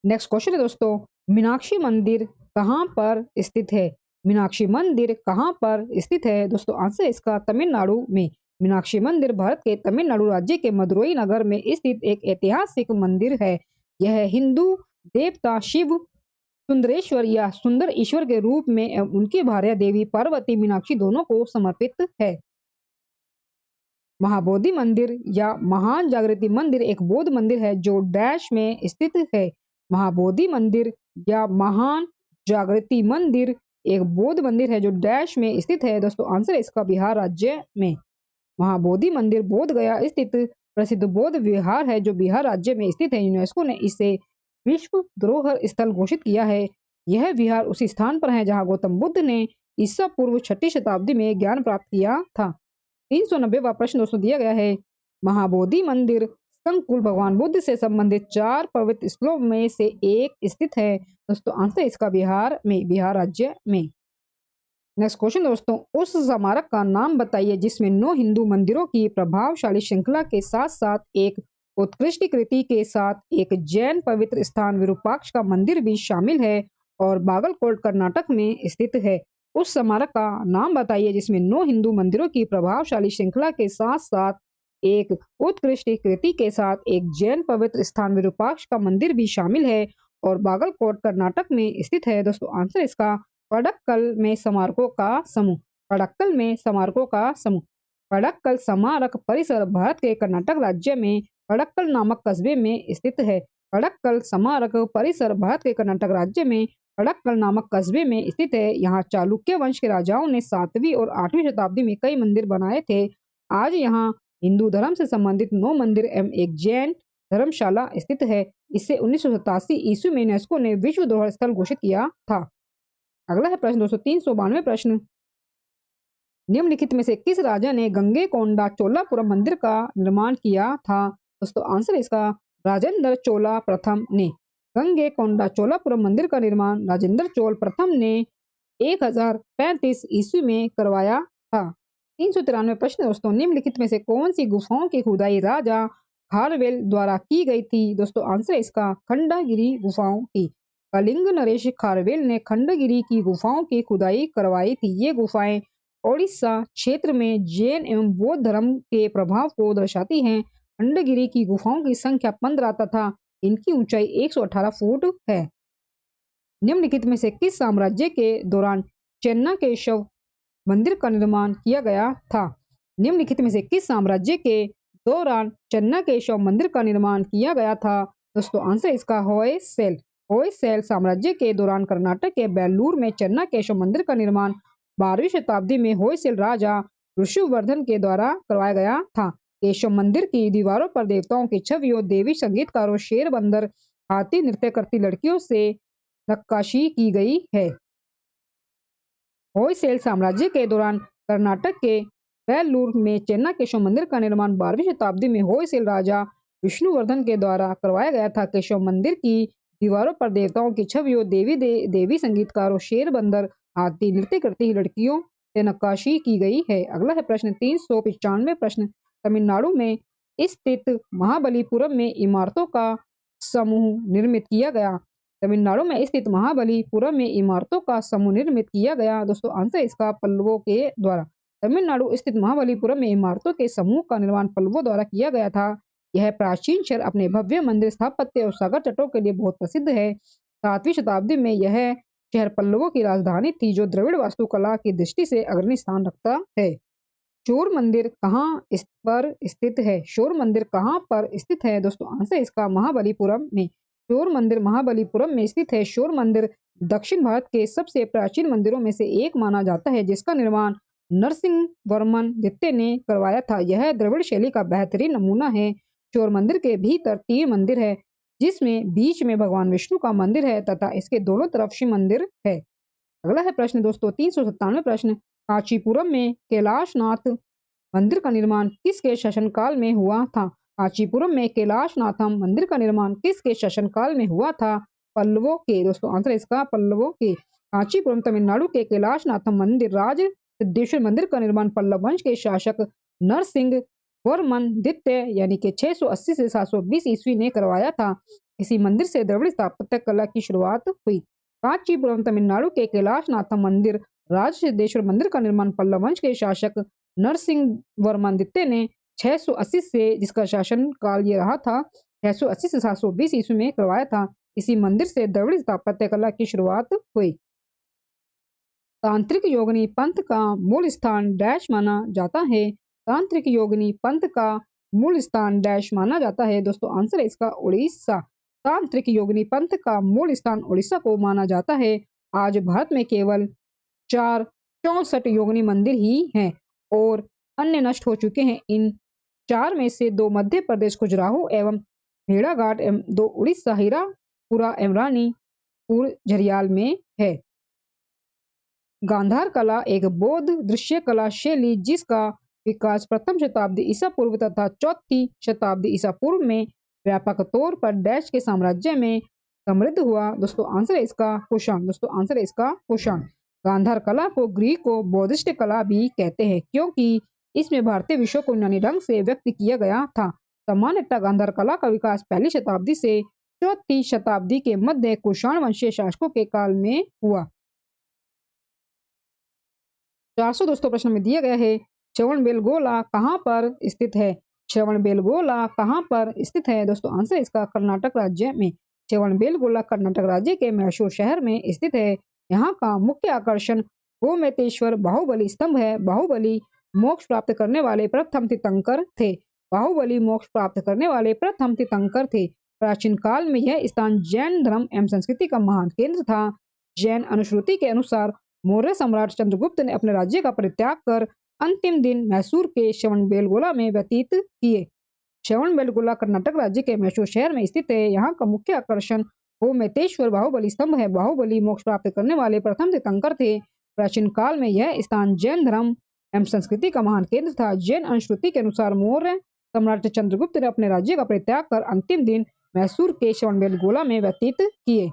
Speaker 1: नेक्स्ट क्वेश्चन है दोस्तों, मीनाक्षी मंदिर कहाँ पर स्थित है? मीनाक्षी मंदिर कहाँ पर स्थित है? दोस्तों आंसर इसका तमिलनाडु में। मीनाक्षी मंदिर भारत के तमिलनाडु राज्य के मदुरई नगर में स्थित एक ऐतिहासिक मंदिर है। यह हिंदू देवता शिव सुंदरेश्वर या सुंदर ईश्वर के रूप में एवं उनकी भार्या देवी पार्वती मीनाक्षी दोनों को समर्पित है। महाबोधि मंदिर या महान जागृति मंदिर एक बौद्ध मंदिर है जो डैश में स्थित है। महाबोधि मंदिर या महान जागृति मंदिर एक बौद्ध मंदिर है जो डैश में स्थित है। दोस्तों आंसर है इसका बिहार राज्य में। महाबोधि मंदिर बोध गया स्थित प्रसिद्ध बौद्ध विहार है जो बिहार राज्य में स्थित है। यूनेस्को ने इसे विश्व धरोहर स्थल घोषित किया है। यह विहार उसी स्थान पर है जहां गौतम बुद्ध ने ईसा पूर्व 6ठी शताब्दी में ज्ञान प्राप्त किया था। 390वां प्रश्न दोस्तों दिया गया है, महाबोधि मंदिर संकुल भगवान बुद्ध से संबंधित 4 पवित्र स्थलों में से एक स्थित है। दोस्तों आंसर इसका बिहार में, बिहार राज्य में। नेक्स्ट क्वेश्चन दोस्तों, उस स्मारक का नाम बताइए जिसमें 9 हिंदू मंदिरों की प्रभावशाली श्रृंखला के साथ साथ एक उत्कृष्ट कृति के साथ एक जैन पवित्र स्थान विरूपाक्ष का मंदिर भी शामिल है और बागलकोट कर्नाटक में स्थित है। उस स्मारक का नाम बताइए जिसमें 9 हिंदू मंदिरों की प्रभावशाली श्रृंखला के साथ साथ एक उत्कृष्ट कृति के साथ एक जैन पवित्र स्थान विरूपाक्ष का मंदिर भी शामिल है और बागलकोट कर्नाटक में स्थित है। दोस्तों आंसर इसका पडक्कल में स्मारकों का समूह। पडक्कल में स्मारकों का समूह। पडक्कल स्मारक परिसर भारत के कर्नाटक राज्य में पडक्कल नामक कस्बे में स्थित है। पडक्कल स्मारक परिसर भारत के कर्नाटक राज्य में पडक्कल नामक कस्बे में स्थित है। यहाँ चालुक्य वंश के राजाओं ने 7वीं और 8वीं शताब्दी में कई मंदिर बनाए थे। आज यहाँ हिंदू धर्म से संबंधित 9 मंदिर एवं एक जैन धर्मशाला स्थित है। इसे 1987 ईस्वी में यूनेस्को ने विश्व धरोहर स्थल घोषित किया था। अगला है प्रश्न दोस्तों 392 प्रश्न, निम्नलिखित में से किस राजा ने गंगेकोंडा चोलापुरम मंदिर का निर्माण किया था। दोस्तों आंसर इसका राजेंद्र चोला प्रथम ने। गंगेकोंडा चोलापुरम मंदिर का निर्माण राजेंद्र चोल प्रथम ने 1035 ईस्वी में करवाया था। 393 प्रश्न दोस्तों, निम्नलिखित में से कौन सी गुफाओं की खुदाई राजा खारवेल द्वारा की गई थी। दोस्तों आंसर इसका खंडगिरी गुफाओं की। कलिंग नरेश खारवेल ने खंडगिरी की गुफाओं की खुदाई करवाई थी। ये गुफाएं ओडिशा क्षेत्र में जैन एवं बौद्ध धर्म के प्रभाव को दर्शाती हैं। खंडगिरी की गुफाओं की संख्या 15 तथा इनकी ऊंचाई 118 फुट है। निम्नलिखित में से किस साम्राज्य के दौरान चेन्नाकेशव मंदिर का निर्माण किया गया था। निम्नलिखित में से किस साम्राज्य के दौरान चेन्नाकेशव मंदिर का निर्माण किया गया था। दोस्तों आंसर इसका होयसैल। होयसैल साम्राज्य के दौरान कर्नाटक के बेल्लूर में चेन्नाकेशव मंदिर का निर्माण 12वीं शताब्दी में होयसैल राजा ऋषिवर्धन के द्वारा करवाया गया था। केशव मंदिर की दीवारों पर देवताओं की छवियों, देवी संगीतकारों, शेर बंदर, हाथी नृत्य करती लड़कियों से नक्काशी की गई है। होयसैल साम्राज्य के दौरान कर्नाटक के बेल्लूर में चेन्नाकेशव मंदिर का निर्माण 12वीं शताब्दी में होयसैल राजा विष्णुवर्धन के द्वारा करवाया गया था। केशव मंदिर की दीवारों पर देवताओं की छवियों, देवी संगीतकारों, शेर बंदर, हाथी नृत्य करती लड़कियों से नक्काशी की गई है। अगला है प्रश्न 395 प्रश्न, तमिलनाडु में स्थित महाबलीपुरम में इमारतों का समूह निर्मित किया गया। तमिलनाडु में स्थित महाबलीपुरम में इमारतों का समूह निर्मित किया गया। दोस्तों आंसर इसका पल्लवों के द्वारा। तमिलनाडु स्थित महाबलीपुरम में इमारतों के समूह का निर्माण पल्लवों द्वारा किया गया था। यह प्राचीन शहर अपने भव्य मंदिर स्थापत्य और सागर तटों के लिए बहुत प्रसिद्ध है। 7वीं शताब्दी में यह शहर पल्लवों की राजधानी थी जो द्रविड़ वास्तुकला की दृष्टि से अग्रणी स्थान रखता है। शोर मंदिर कहाँ पर स्थित है। शोर मंदिर कहाँ पर स्थित है। दोस्तों आंसर इसका महाबलीपुरम में। शोर मंदिर महाबलीपुरम में स्थित है। शोर मंदिर दक्षिण भारत के सबसे प्राचीन मंदिरों में से एक माना जाता है जिसका निर्माण नरसिंह वर्मन द्वितीय ने करवाया था। यह द्रविड़ शैली का बेहतरीन नमूना है। शोर मंदिर के भीतर 3 मंदिर है जिसमें बीच में भगवान विष्णु का मंदिर है तथा इसके दोनों तरफ शिव मंदिर है। अगला है प्रश्न दोस्तों 397 प्रश्न, कांचीपुरम में कैलाशनाथ मंदिर का निर्माण किसके शासनकाल में हुआ था। कांचीपुरम में कैलाशनाथम मंदिर का निर्माण किसके शासनकाल में हुआ था। पल्लवों के। दोस्तों आंसर इसका पल्लवों के। कांचीपुरम तमिलनाडु के कैलाशनाथम मंदिर राज सिद्धेश्वर मंदिर का निर्माण पल्लव वंश के शासक नरसिंह वर्मन द्वितीय यानी कि 680 से 720 ईस्वी ने करवाया था। इसी मंदिर से द्रविड़ स्थापत्य कला की शुरुआत हुई। कांचीपुरम तमिलनाडु के कैलाशनाथम मंदिर राज सिद्धेश्वर मंदिर का निर्माण पल्लव वंश के शासक नरसिंह वर्मन द्वितीय ने 680 से, जिसका शासन काल ये रहा था 680 से 720 ईस्वी में करवाया था। इसी मंदिर से द्रविड़ स्थापत्य कला की शुरुआत हुई। तांत्रिक योगिनी पंथ का मूल स्थान डैश माना जाता है। तांत्रिक योगिनी पंथ का मूल स्थान डैश माना जाता है। दोस्तों आंसर है इसका उड़ीसा। तांत्रिक योगिनी पंथ का मूल स्थान उड़ीसा को माना जाता है। आज भारत में केवल 464 योगिनी मंदिर ही हैं और अन्य नष्ट हो चुके हैं। इन 4 में से 2 मध्य प्रदेश खजुराहो एवं भेड़ाघाट एवं 2 उड़ीसा हीरापुरा एवं रानीपुर झरियाल में है। गांधार कला एक बौद्ध दृश्य कला शैली जिसका विकास प्रथम शताब्दी ईसा पूर्व तथा चौथी शताब्दी ईसा पूर्व में व्यापक तौर पर डैश के साम्राज्य में समृद्ध हुआ। दोस्तों आंसर है इसका कुषाण। दोस्तों आंसर है इसका कुषाण। गांधार कला को ग्रीक को बौद्धिस्ट कला भी कहते हैं क्योंकि इसमें भारतीय विषयों को यूनानी ढंग से व्यक्त किया गया था। सामान्यतः गांधार कला का विकास पहली शताब्दी से चौथी शताब्दी के मध्य कुषाण वंशीय शासकों के काल में हुआ। 400 दोस्तों प्रश्न में दिया गया है श्रवणबेलगोला कहाँ पर स्थित है। श्रवणबेलगोला कहाँ पर स्थित है। दोस्तों आंसर इसका कर्नाटक राज्य में। श्रवणबेलगोला कर्नाटक राज्य के मैसूर शहर में स्थित है। यहाँ का मुख्य आकर्षण गोमतेश्वर बाहुबली स्तंभ है। बाहुबली मोक्ष प्राप्त करने वाले प्रथम तीर्थंकर थे। बाहुबली मोक्ष प्राप्त करने वाले प्रथम तीर्थंकर थे। प्राचीन काल में यह स्थान जैन धर्म एवं संस्कृति का महान केंद्र था। जैन अनुश्रुति के अनुसार मौर्य सम्राट चंद्रगुप्त ने अपने राज्य का परित्याग कर अंतिम दिन मैसूर के श्रवणबेलगोला में व्यतीत किए। श्रवणबेलगोला कर्नाटक राज्य के मैसूर शहर में स्थित है। यहाँ का मुख्य आकर्षण गोमतेश्वर बाहुबली स्तंभ है। बाहुबली मोक्ष प्राप्त करने वाले प्रथम तीर्थंकर थे। प्राचीन काल में यह स्थान जैन धर्म एवं संस्कृति का महान केंद्र था। जैन अनुश्रुति के अनुसार मौर्य सम्राट चंद्रगुप्त ने अपने राज्य का परित्याग कर अंतिम दिन मैसूर के श्रवणबेलगोला में व्यतीत किए।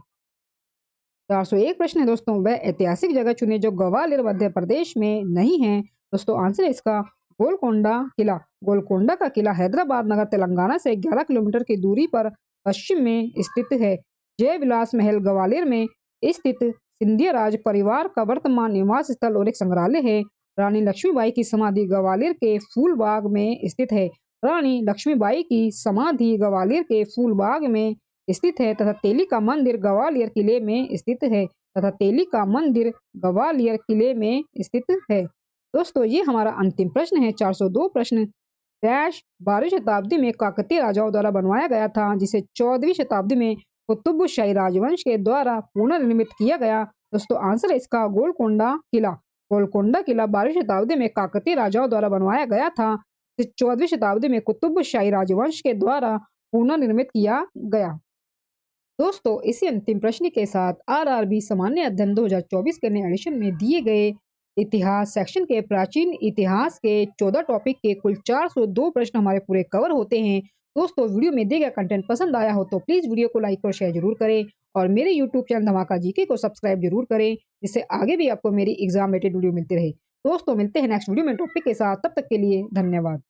Speaker 1: 401 प्रश्न है दोस्तों, वह ऐतिहासिक जगह चुने जो ग्वालियर मध्य प्रदेश में नहीं है। दोस्तों आंसर है इसका गोलकोंडा किला। गोलकोंडा का किला हैदराबाद नगर तेलंगाना से 11 किलोमीटर की दूरी पर पश्चिम में स्थित है। जय विलास महल ग्वालियर में स्थित सिंधिया राज परिवार का वर्तमान निवास स्थल और एक संग्रहालय है। रानी लक्ष्मीबाई की समाधि ग्वालियर के फूलबाग में स्थित है। रानी लक्ष्मीबाई की समाधि ग्वालियर के फूलबाग में स्थित है तथा तेली का मंदिर ग्वालियर किले में स्थित है। तथा तेली का मंदिर ग्वालियर किले में स्थित है। दोस्तों ये हमारा अंतिम प्रश्न है। 402 प्रश्न डैश 12वीं शताब्दी में काकतीय राजाओं द्वारा बनवाया गया था जिसे 14वीं शताब्दी में कुतुबशाही राजवंश के द्वारा पुनर्निर्मित किया गया। दोस्तों आंसर है इसका गोलकोंडा किला। गोलकोंडा किला 12वीं शताब्दी में काकतीय राजाओं द्वारा बनवाया गया था। 14वीं शताब्दी में कुतुबशाही राजवंश के द्वारा पुनर्निर्मित किया गया। दोस्तों इसी अंतिम प्रश्न के साथ आरआरबी सामान्य अध्ययन 2024 के नए एडिशन में दिए गए इतिहास सेक्शन के प्राचीन इतिहास के 14 टॉपिक के कुल 402 प्रश्न हमारे पूरे कवर होते हैं। दोस्तों वीडियो में दिए गए कंटेंट पसंद आया हो तो प्लीज वीडियो को लाइक और शेयर जरूर करें और मेरे यूट्यूब चैनल धमाका जीके को सब्सक्राइब जरूर करें जिससे आगे भी आपको मेरी एग्जाम रिलेटेड वीडियो मिलती रहे। दोस्तों मिलते हैं नेक्स्ट वीडियो में टॉपिक के साथ, तब तक के लिए धन्यवाद।